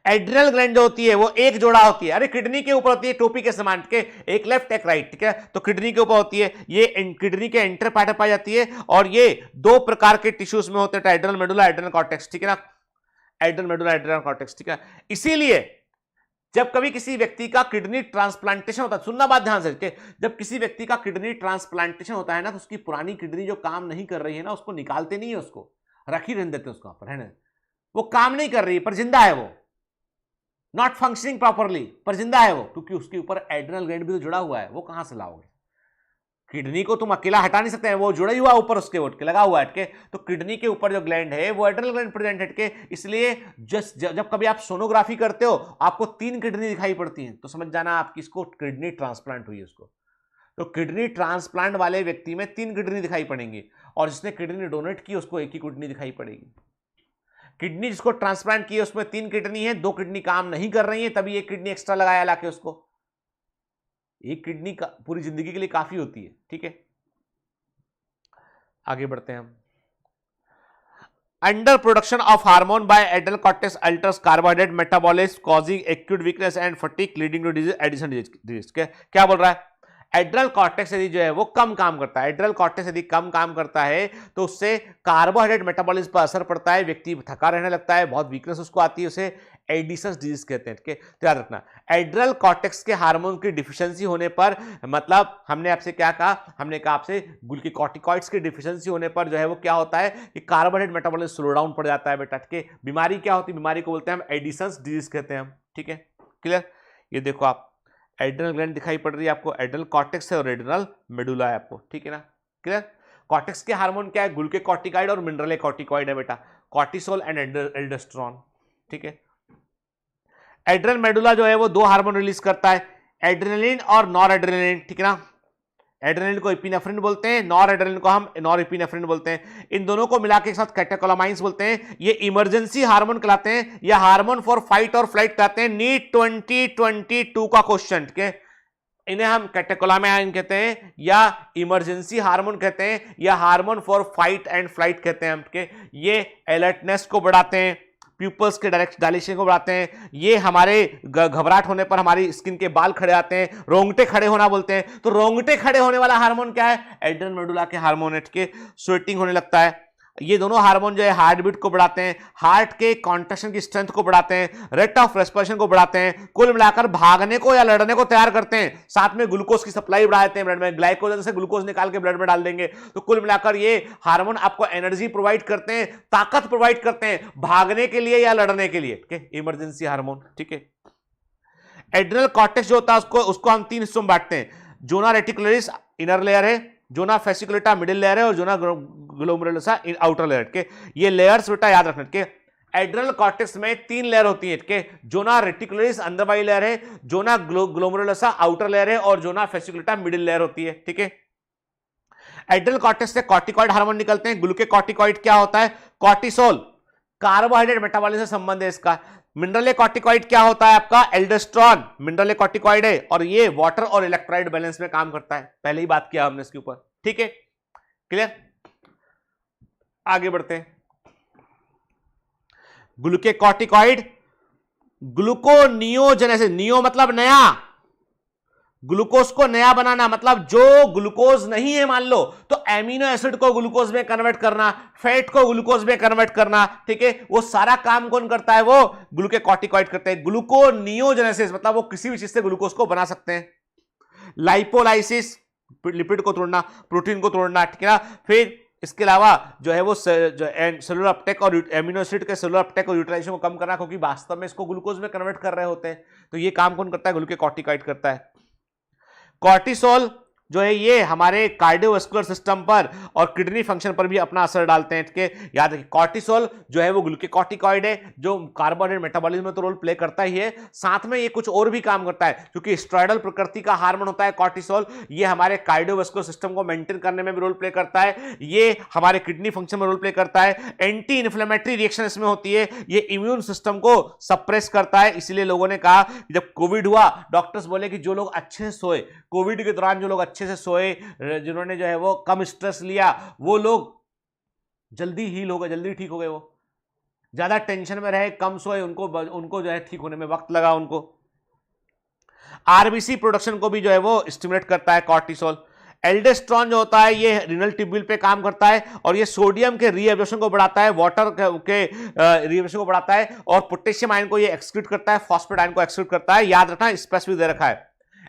एड्रिनल ग्लैंड जो होती है वो एक जोड़ा होती है, अरे किडनी के ऊपर होती है, टोपी के समान, ठीक है, एक लेफ्ट एक राइट, ठीक है। तो किडनी के ऊपर होती है, ये किडनी के एंटर पार्ट में पाई जाती है और ये 2 प्रकार के टिश्यूज में होते हैं, एड्रिनल मेडुला, एड्रिनल कॉर्टेक्स, ठीक है ना, एड्रिनल मेडुला, एड्रिनल कॉर्टेक्स, ठीक है। इसीलिए जब कभी किसी व्यक्ति का किडनी ट्रांसप्लांटेशन होता है, सुनना बात ध्यान से, कि जब किसी व्यक्ति का किडनी ट्रांसप्लांटेशन होता है ना, तो उसकी पुरानी किडनी जो काम नहीं कर रही है ना, उसको निकालते नहीं है, उसको रख ही रहने देते, उसका पर है ना, वो काम नहीं कर रही है पर जिंदा है, वो नॉट फंक्शनिंग प्रॉपरली पर जिंदा है वो, क्योंकि उसके ऊपर एड्रेनल ग्लैंड भी तो जुड़ा हुआ है। वो कहां से लाओगे? किडनी को तुम अकेला हटा नहीं सकते हैं, वो जुड़ा ही हुआ ऊपर, उसके उठ के लगा हुआ है, तो किडनी के ऊपर जो ग्लैंड है वो एड्रेनल ग्लैंड प्रेजेंट है, इसलिए जब कभी आप सोनोग्राफी करते हो आपको 3 किडनी दिखाई पड़ती हैं, तो समझ जाना आप किसको किडनी ट्रांसप्लांट हुई है उसको। तो किडनी ट्रांसप्लांट वाले व्यक्ति में 3 किडनी दिखाई पड़ेंगी, और जिसने किडनी डोनेट की उसको 1 ही किडनी दिखाई पड़ेगी। किडनी जिसको ट्रांसप्लांट की है उसमें 3 किडनी है, 2 किडनी काम नहीं कर रही है, तभी 1 किडनी एक्स्ट्रा लगाया लाके उसको। 1 किडनी का पूरी जिंदगी के लिए काफी होती है, ठीक है। आगे बढ़ते हैं हम। Under production of hormone by adrenal cortex alters carbohydrate metabolism causing acute weakness and fatigue leading to disease Addison disease. क्या बोल रहा है? एड्रेनल कॉर्टेक्स यदि जो है वो कम काम करता है, एड्रेनल कॉर्टेक्स यदि कम काम करता है तो उससे कार्बोहाइड्रेट मेटाबॉलिज्म पर असर पड़ता है, व्यक्ति थका रहने लगता है, बहुत वीकनेस उसको आती है, उसे एडिशंस डिजीज कहते हैं, ठीक है। तो याद रखना, एड्रेनल कॉर्टेक्स के हार्मोन की डिफिशियंसी होने पर, मतलब हमने आपसे क्या कहा, हमने कहा आपसे ग्लूकोकॉर्टिकॉइड्स की डिफिशियंसी होने पर जो है वो क्या होता है कि कार्बोहाइड्रेट मेटाबॉलिज्म स्लो डाउन पड़ जाता है बेटा, ठीक है। बीमारी क्या होती है? बीमारी को बोलते हैं हम एडिशंस डिजीज कहते हैं हम, ठीक है, क्लियर। ये देखो आप एड्रेनल ग्लैंड दिखाई पड़ रही है आपको, एड्रेनल कॉर्टेक्स है और एड्रेनल मेडुला है आपको, ठीक है ना, क्लियर। कॉर्टेक्स के हार्मोन क्या है? ग्लूकोकॉर्टिकॉइड और मिनरलोकॉर्टिकॉइड है बेटा, कॉर्टिसोल एंड एल्डोस्टेरोन, ठीक है। एड्रेनल मेडुला जो है वो 2 हार्मोन रिलीज करता है, एड्रेनलिन और नॉर एड्रेनलिन, ठीक है ना। एड्रेनलिन को एपिनेफ्रिन बोलते हैं, नॉर एड्रेनलिन को हम नॉर एपिनेफ्रिन बोलते हैं। इन दोनों को मिला के एक साथ कैटेकोलामाइंस बोलते हैं। ये इमरजेंसी हार्मोन कहलाते हैं, या हार्मोन फॉर फाइट और फ्लाइट कहते हैं। नीट 2022 का क्वेश्चन, ठीक है। इन्हें हम कैटेकोलामाइन कहते हैं, या इमरजेंसी हार्मोन कहते हैं, या hormone for fight and flight कहते हैं हम, ठीक है। ये अलर्टनेस को बढ़ाते हैं, प्यूपल्स के डायलेशन को बढ़ाते हैं, ये हमारे घबराहट होने पर हमारी स्किन के बाल खड़े आते हैं, रोंगटे खड़े होना बोलते हैं। तो रोंगटे खड़े होने वाला हार्मोन क्या है? एड्रेनल मेडुला के हार्मोन के स्वेटिंग होने लगता है। ये दोनों हार्मोन जो है हार्ट बीट को बढ़ाते हैं, हार्ट के कॉन्ट्रैक्शन की स्ट्रेंथ को बढ़ाते हैं, रेट ऑफ रेस्पिरेशन को बढ़ाते हैं, कुल मिलाकर भागने को या लड़ने को तैयार करते हैं। साथ में ग्लूकोज की सप्लाई बढ़ा देते हैं ब्लड में, ग्लाइकोजन से ग्लूकोज निकाल के ब्लड में डाल देंगे। तो कुल मिलाकर ये हार्मोन आपको एनर्जी प्रोवाइड करते हैं, ताकत प्रोवाइड करते हैं भागने के लिए या लड़ने के लिए, ठीक है, इमरजेंसी हार्मोन, ठीक है। एड्रेनल कॉर्टेक्स जो होता है उसको हम 3 हिस्सों में बांटते हैं। जोना रेटिकुलरिस इनर लेयर है, जोना फेसिकुलेटा मिडिल लेयर है, और जोना ग्लोमेरुलसा आउटर लेयर के। ये लेयर्स बेटा याद रखना के। एड्रेनल कॉर्टेक्स में 3 लेयर होती है के। जोना रेटिकुलरिस अंदर वाली लेयर है, जोना ग्लोमेरुलसा आउटर लेयर है, और जोना फेसिकुलेटा मिडिल लेयर होती है, ठीक है। एड्रेनल कॉर्टेक्स से कॉर्टिकॉइड हार्मोन निकलते हैं। ग्लूकोकॉर्टिकॉइड क्या होता है? कॉर्टिसोल, कार्बोहाइड्रेट मेटाबॉलिज्म से संबंध है इसका। मिनरलोकॉर्टिकॉइड क्या होता है आपका? एल्डोस्टेरोन मिनरलोकॉर्टिकॉइड है, और ये वाटर और इलेक्ट्रोलाइट बैलेंस में काम करता है। पहले ही बात किया हमने इसके ऊपर, ठीक है, क्लियर। आगे बढ़ते हैं। ग्लूकोकॉर्टिकॉइड ग्लूकोनियोजेनेसिस, नियो मतलब नया, ग्लूकोज को नया बनाना, मतलब जो ग्लूकोज नहीं है मान लो तो एमिनो एसिड को ग्लूकोज में कन्वर्ट करना, फैट को ग्लूकोज में कन्वर्ट करना, ठीक है। वो सारा काम कौन करता है? वो ग्लूकोकॉर्टिकॉइड करते हैं। ग्लूकोनियोजेनेसिस मतलब वो किसी भी चीज से ग्लूकोज को बना सकते हैं। लाइपोलाइसिस लिपिड को तोड़ना, प्रोटीन को तोड़ना, ठीक है ना। फिर इसके अलावा जो है वो सेलुलर अपटेक और एमिनो एसिड के सेलुलर अपटेक और यूटिलाइजेशन को कम करना, क्योंकि वास्तव में इसको ग्लूकोज में कन्वर्ट कर रहे होते हैं। तो ये काम कौन करता है? ग्लूकोकॉर्टिकॉइड करता है। कॉर्टिसोल जो है ये हमारे कार्डियोवास्कुलर सिस्टम पर और किडनी फंक्शन पर भी अपना असर डालते हैं, ठीक है। याद रखिए कॉर्टिसोल जो है वो ग्लूकोकॉर्टिकॉइड है, जो कार्बोहाइड्रेट मेटाबॉलिज्म में तो रोल प्ले करता ही है, साथ में ये कुछ और भी काम करता है, क्योंकि स्टेरॉइडल प्रकृति का हार्मोन होता है कॉर्टिसोल। ये हमारे कार्डियोवास्कुलर सिस्टम को मेंटेन करने में भी रोल प्ले करता है, ये हमारे किडनी फंक्शन में रोल प्ले करता है, एंटी इन्फ्लेमेटरी रिएक्शन इसमें होती है, ये इम्यून सिस्टम को सप्रेस करता है। इसीलिए लोगों ने कहा जब कोविड हुआ, डॉक्टर्स बोले कि जो लोग अच्छे से सोए, कोविड के दौरान जो लोग अच्छे से सोए, जिन्होंने जो है वो कम स्ट्रेस लिया, वो लोग जल्दी हील हो गए, जल्दी ठीक हो गए। वो ज्यादा टेंशन में रहे, कम सोए, उनको जो है ठीक होने में वक्त लगा उनको। आरबीसी प्रोडक्शन को भी जो है वो स्टिमुलेट करता है कॉर्टिसोल। एल्डोस्टेरोन जो होता है ये रीनल ट्यूब्यूल पे काम करता है और ये सोडियम के रीएब्जॉर्प्शन को बढ़ाता है, वाटर के रीएब्जॉर्प्शन को बढ़ाता है और पोटेशियम आयन को ये एक्सक्रीट करता है, फॉस्फेट आयन को एक्सक्रीट करता है। याद रखना, स्पेसिफिक दे रखा है।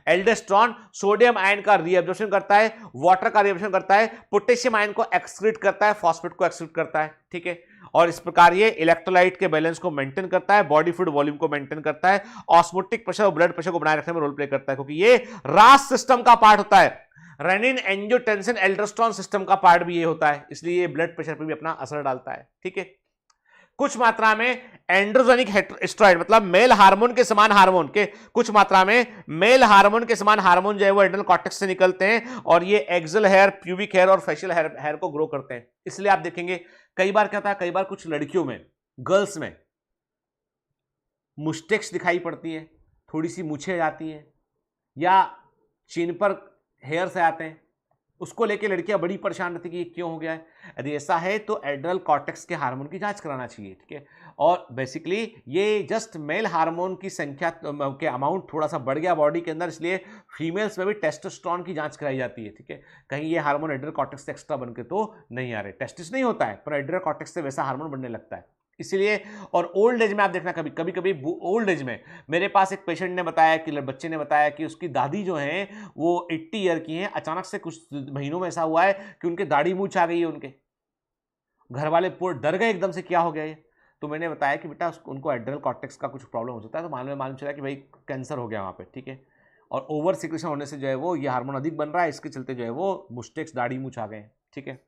एल्डोस्टेरोन सोडियम आयन का रीएब्जॉर्प्शन करता है, वाटर का रीएब्जॉर्प्शन करता है, पोटेशियम आयन को एक्सक्रीट करता है, फॉस्फेट को एक्सक्रीट करता है। ठीक है, और इस प्रकार ये इलेक्ट्रोलाइट के बैलेंस को मेंटेन करता है, बॉडी फ्लूइड वॉल्यूम को मेंटेन करता है, ऑस्मोटिक प्रेशर और ब्लड प्रेशर को बनाए रखने में रोल प्ले करता है, क्योंकि ये रास सिस्टम का पार्ट होता है। रेनिन एंजियोटेंसिन एल्डोस्टेरोन सिस्टम का पार्ट भी ये होता है, इसलिए ये ब्लड प्रेशर पर भी अपना असर डालता है। ठीक है, कुछ मात्रा में एंड्रोजेनिक स्टेरॉइड मतलब मेल हार्मोन के समान हार्मोन के कुछ मात्रा में मेल हार्मोन के समान हार्मोन जो है वो एड्रेनल कॉर्टेक्स से निकलते हैं और ये एक्सल हेयर, प्यूबिक हेयर और फेशियल हेयर को ग्रो करते हैं। इसलिए आप देखेंगे कई बार क्या होता है, कई बार कुछ लड़कियों में, गर्ल्स में मुस्टेक्स दिखाई पड़ती है, थोड़ी सी मूछें जाती हैं या चिन पर हेयर्स आते हैं, उसको लेके लड़कियां बड़ी परेशान रहती है कि ये क्यों हो गया है। यदि ऐसा है तो एड्रेनल कॉर्टेक्स के हार्मोन की जांच कराना चाहिए। ठीक है, और बेसिकली ये जस्ट मेल हार्मोन की संख्या के अमाउंट थोड़ा सा बढ़ गया बॉडी के अंदर, इसलिए फीमेल्स में भी टेस्टोस्टेरोन की जांच कराई जाती है। ठीक है, कहीं ये हार्मोन एड्रेनल कॉर्टेक्स से एक्स्ट्रा बनके तो नहीं आ रहे, टेस्टिस नहीं होता है पर एड्रेनल कॉर्टेक्स से वैसा हार्मोन बनने लगता है। इसलिए और ओल्ड एज में आप देखना, कभी कभी ओल्ड एज में मेरे पास एक पेशेंट ने बताया कि बच्चे ने बताया कि उसकी दादी जो हैं वो 80 ईयर की हैं, अचानक से कुछ महीनों में ऐसा हुआ है कि उनके दाढ़ी मूंछ आ गई है, उनके घर वाले पूरे डर गए एकदम से, क्या हो गया ये। तो मैंने बताया कि बेटा उनको एड्रेनल कॉर्टेक्स का कुछ प्रॉब्लम हो सकता है, तो मालूम चला कि भाई कैंसर हो गया वहाँ पे। ठीक है, और ओवर सिक्रेशन होने से जो है वो ये हार्मोन अधिक बन रहा है, इसके चलते जो है वो मुस्टेक्स, दाढ़ी मूंछ आ गए। ठीक है,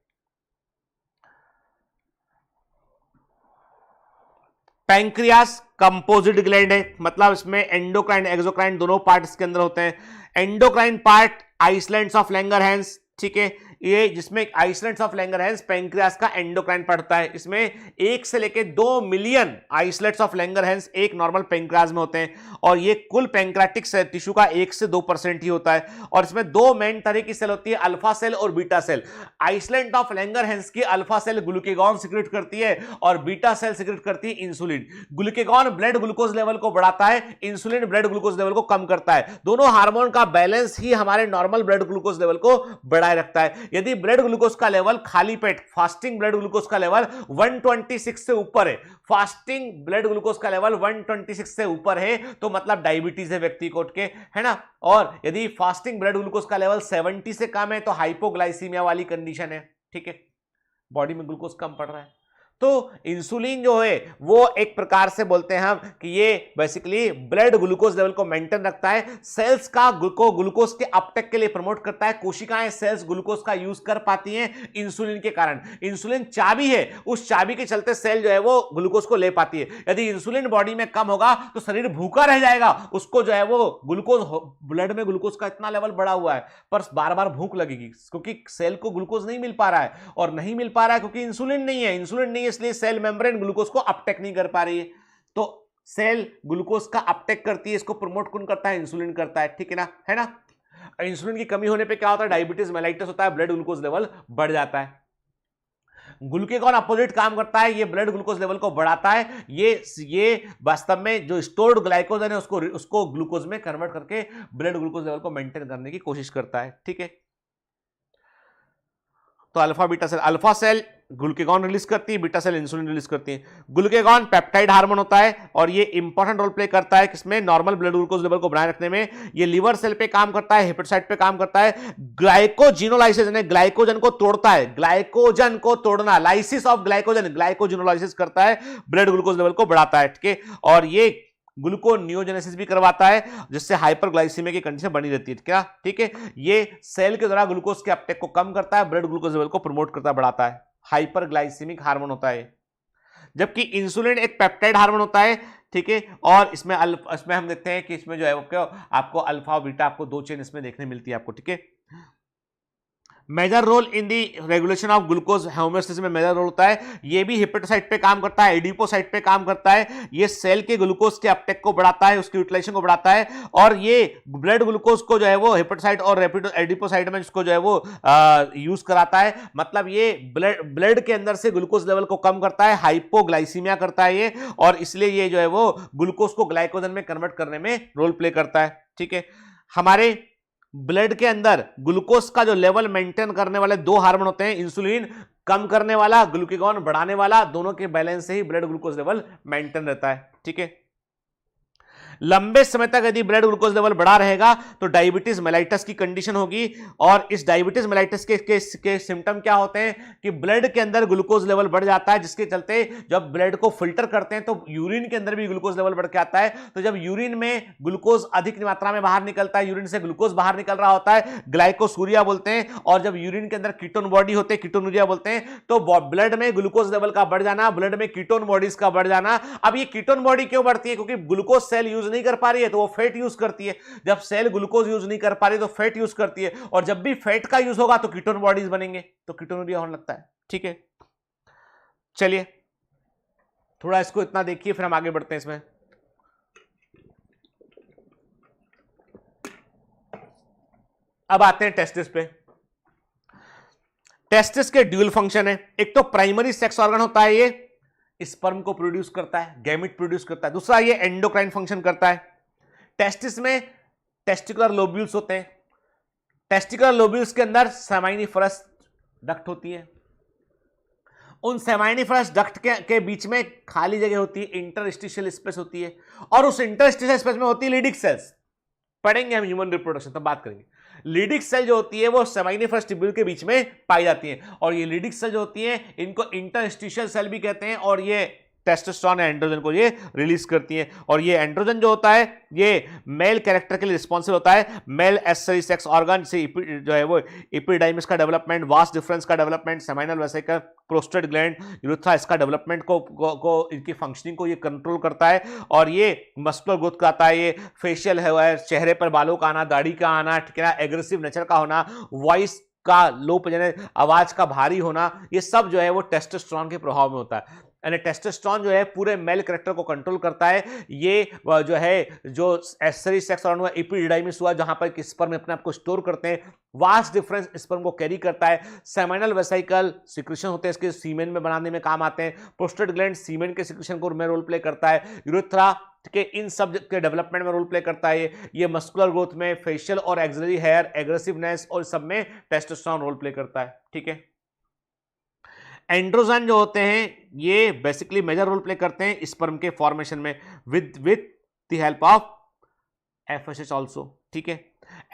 पैंक्रियास कंपोजिट ग्लैंड है, मतलब इसमें एंडोक्राइन एक्सोक्राइन दोनों पार्ट इसके अंदर होते हैं। Endocrine part islands of Langerhans, ठीक है, ये जिसमें आइसलैंड्स ऑफ लैंगरहैंस पैंक्रियास का एंडोक्राइन पार्ट होता है। इसमें 1 से लेकर 2 मिलियन आइसलेट्स ऑफ लैंगरहैंस एक नॉर्मल पैंक्रियास में होते हैं और ये कुल पैंक्रियाटिक टिश्यू का 1 से 2% ही होता है। और इसमें 2 मेन तरह की सेल होती है, अल्फा सेल और beta cell. Island of Langerhans की अल्फा सेल ग्लूकेगॉन सिक्रेट करती है और बीटा सेल सिक्रेट करती है insulin. Glucagon blood glucose level को बढ़ाता है, इंसुलिन ब्लड ग्लूकोज लेवल को कम करता है। दोनों हार्मोन का बैलेंस ही हमारे नॉर्मल ब्लड ग्लूकोज लेवल को बढ़ाए रखता है। यदि ब्लड ग्लूकोज का लेवल खाली पेट, फास्टिंग ब्लड ग्लूकोज का लेवल 126 से ऊपर है, फास्टिंग ब्लड ग्लूकोज का लेवल 126 से ऊपर है तो मतलब डायबिटीज है व्यक्ति को, उठ के, है ना। और यदि फास्टिंग ब्लड ग्लूकोज का लेवल 70 से कम है तो हाइपोग्लाइसीमिया वाली कंडीशन है। ठीक है, बॉडी में ग्लूकोज कम पड़ रहा है। तो इंसुलिन जो है वो एक प्रकार से बोलते हैं हम कि ये बेसिकली ब्लड ग्लूकोज लेवल को मेंटेन रखता है, सेल्स का ग्लूकोज के अपटेक के लिए प्रमोट करता है। कोशिकाएं सेल्स ग्लूकोज का यूज कर पाती हैं इंसुलिन के कारण। इंसुलिन चाबी है, उस चाबी के चलते सेल जो है वो ग्लूकोज को ले पाती है। यदि इंसुलिन बॉडी में कम होगा तो शरीर भूखा रह जाएगा, उसको जो है वो ग्लूकोज, ब्लड में ग्लूकोज का इतना लेवल बढ़ा हुआ है पर बार बार भूख लगेगी क्योंकि सेल को ग्लूकोज नहीं मिल पा रहा है, और नहीं मिल पा रहा है क्योंकि इंसुलिन नहीं है। इंसुलिन नहीं है इसलिए सेल मेम्ब्रेन ग्लूकोज को अपटेक नहीं कर पा रही है। तो सेल ग्लूकोज का अपटेक करती है, इसको प्रमोट कौन करता है? इंसुलिन करता है। ठीक है ना, है ना। इंसुलिन की कमी होने पे क्या होता है? डायबिटीज मेलाइटिस होता है, ब्लड ग्लूकोज लेवल बढ़ जाता है। ग्लूकेगॉन अपोजिट काम करता है, ये ब्लड ग्लूकोज लेवल को बढ़ाता है। ये वास्तव में जो स्टोर्ड ग्लाइकोजन है उसको ग्लूकोज में कन्वर्ट करके ब्लड ग्लूकोज लेवल को मेंटेन करने की कोशिश करता है। ठीक है, तो alpha beta cell, alpha cell glucagon release करती है, बीटा सेल इंसुलिन रिलीज करती है। ग्लूकेगॉन पेप्टाइड हार्मोन होता है और ये इंपॉर्टेंट रोल प्ले करता है किसमें? नॉर्मल ब्लड ग्लूकोज लेवल को बनाए रखने में। ये लिवर सेल पे काम करता है, हेपेटोसाइट पे काम करता है। ग्लाइकोजिनोलाइसिस यानी ग्लाइकोजन को तोड़ता है, ग्लाइकोजन को तोड़ना, लाइसिस ऑफ ग्लाइकोजन, ग्लाइकोजिनोलाइसिस करता है, ब्लड ग्लूकोज लेवल को बढ़ाता है। ठीक है, और ये ग्लूकोनियोजेनेसिस भी करवाता है जिससे हाइपरग्लाइसीमिया की कंडीशन बनी रहती है। क्या? ठीक है, ये सेल के द्वारा ग्लूकोज के अपटेक को कम करता है, ब्लड ग्लूकोज लेवल को प्रमोट करता है, बढ़ाता है। हाइपरग्लाइसीमिक हार्मोन होता है। जबकि इंसुलिन एक पेप्टाइड हार्मोन होता है। ठीक है, और इसमें हम देखते हैं कि इसमें जो है वो आपको अल्फा और बीटा, आपको 2 चेन इसमें देखने मिलती है आपको। ठीक है, major role in the regulation of glucose homeostasis में मेजर रोल होता है। ये भी हेपेटोसाइट पे काम करता है, एडिपोसाइट पे काम करता है। ये सेल के ग्लूकोज के अपटेक को बढ़ाता है, उसकी यूटिलाइजेशन को बढ़ाता है, और ये ब्लड ग्लूकोज को जो है वो हेपेटोसाइट और एडिपोसाइट में इसको जो है वो यूज कराता है। मतलब ये ब्लड के अंदर से ग्लूकोज लेवल को कम करता है, हाइपोग्लाइसीमिया करता है ये, और इसलिए ये जो है वो ग्लूकोज को ग्लाइकोजन में कन्वर्ट करने में रोल प्ले करता है। ठीक है, हमारे ब्लड के अंदर ग्लूकोज का जो लेवल मेंटेन करने वाले दो हार्मोन होते हैं, इंसुलिन कम करने वाला, ग्लूकागॉन बढ़ाने वाला, दोनों के बैलेंस से ही ब्लड ग्लूकोज लेवल मेंटेन रहता है। ठीक है, लंबे समय तक यदि ब्लड ग्लूकोज लेवल बढ़ा रहेगा तो डायबिटीज मेलाइटस की कंडीशन होगी। और इस डायबिटीज मेलाइटस के सिम्टम क्या होते हैं कि ब्लड के अंदर ग्लूकोज लेवल बढ़ जाता है, जिसके चलते जब ब्लड को फिल्टर करते हैं तो यूरिन के अंदर भी ग्लूकोज लेवल बढ़ के आता है। तो जब यूरिन में ग्लूकोज अधिक मात्रा में बाहर निकलता है, यूरिन से ग्लूकोज बाहर निकल रहा होता है, ग्लाइकोसूरिया बोलते हैं। और जब यूरिन के अंदर कीटोन बॉडी होते हैं, कीटोनूरिया बोलते हैं, तो ब्लड में ग्लूकोज लेवल का बढ़ जाना, ब्लड में कीटोन बॉडीज का बढ़ जाना। अब ये कीटोन बॉडी क्यों बढ़ती है? क्योंकि ग्लूकोज सेल यूज नहीं कर पा रही है तो वो फैट यूज करती है। जब सेल ग्लूकोज यूज नहीं कर पा रही तो फैट यूज करती है, और जब भी फैट का यूज होगा तो कीटोन बॉडीज बनेंगे, तो कीटोनूरिया होने लगता है। ठीक है, चलिए थोड़ा इसको इतना देखिए, फिर हम आगे बढ़ते हैं इसमें। अब आते हैं टेस्टिस पे। टेस्टिस के ड्यूल फंक्शन है। एक तो प्राइमरी सेक्स ऑर्गन होता है, ये स्पर्म को प्रोड्यूस करता है, गैमेट प्रोड्यूस करता है। दूसरा ये एंडोक्राइन फंक्शन करता है। टेस्टिस में टेस्टिकुलर लोब्यूल्स होते हैं। टेस्टिकुलर लोब्यूल्स के अंदर सेमाइनिफरस डक्ट होती है। उन सेमाइनिफरस डक्ट के बीच में खाली जगह होती है, इंटरस्टिशियल स्पेस होती है, और उस इंटरस्टिशियल स्पेस में होती है लीडिक सेल्स। पढ़ेंगे हम ह्यूमन रिप्रोडक्शन तब बात करेंगे। लीडिक सेल जो होती है वो सेमाइनिफरस ट्यूब्यूल के बीच में पाई जाती है, और ये लीडिक सेल जो होती है इनको इंटरस्टिशियल सेल भी कहते हैं, और ये टेस्टोस्टेरोन या एंड्रोजन को ये रिलीज करती है। और ये एंड्रोजन जो होता है ये मेल कैरेक्टर के लिए रिस्पॉन्सिबल होता है। मेल एक्सेसरी सेक्स ऑर्गन से जो है वो एपिडाइमिस का डेवलपमेंट, वास डिफरेंस का development, seminal vesicle, prostate gland, urethra, इसका डेवलपमेंट को इनकी फंक्शनिंग को ये कंट्रोल करता है। और ये मस्कुलर ग्रोथ कराता है, ये फेशियल है, चेहरे पर बालों का आना, दाढ़ी का आना, ठीक है ना, एग्रेसिव नेचर का होना, वॉइस का लो यानी आवाज का भारी होना, ये सब जो है वो टेस्टोस्टेरोन के प्रभाव में होता है। यानी टेस्टोस्टेरोन जो है पूरे मेल कैरेक्टर को कंट्रोल करता है। ये जो है जो एक्सेसरी सेक्स ऑर्गन हुआ, एपिडाइमिस हुआ, जहां पर स्पर्म अपने आप को स्टोर करते हैं, वास्ट डिफरेंस स्पर्म को कैरी करता है। सेमाइनल वेसिकल सिक्रेशन होते हैं, इसके सीमेन में बनाने में काम आते हैं। प्रोस्टेट ग्लैंड सीमेन के सिक्रेशन को में रोल प्ले करता है। यूरेथ्रा के इन सब के डेवलपमेंट में रोल प्ले करता है। ये मस्कुलर ग्रोथ में, फेशियल और एक्सिलरी हेयर, एग्रेसिवनेस और सब में टेस्टोस्टेरोन रोल प्ले करता है। ठीक है, एंड्रोजन जो होते हैं ये बेसिकली मेजर रोल प्ले करते हैं स्पर्म के फॉर्मेशन में with the help of FSH also. ठीक है,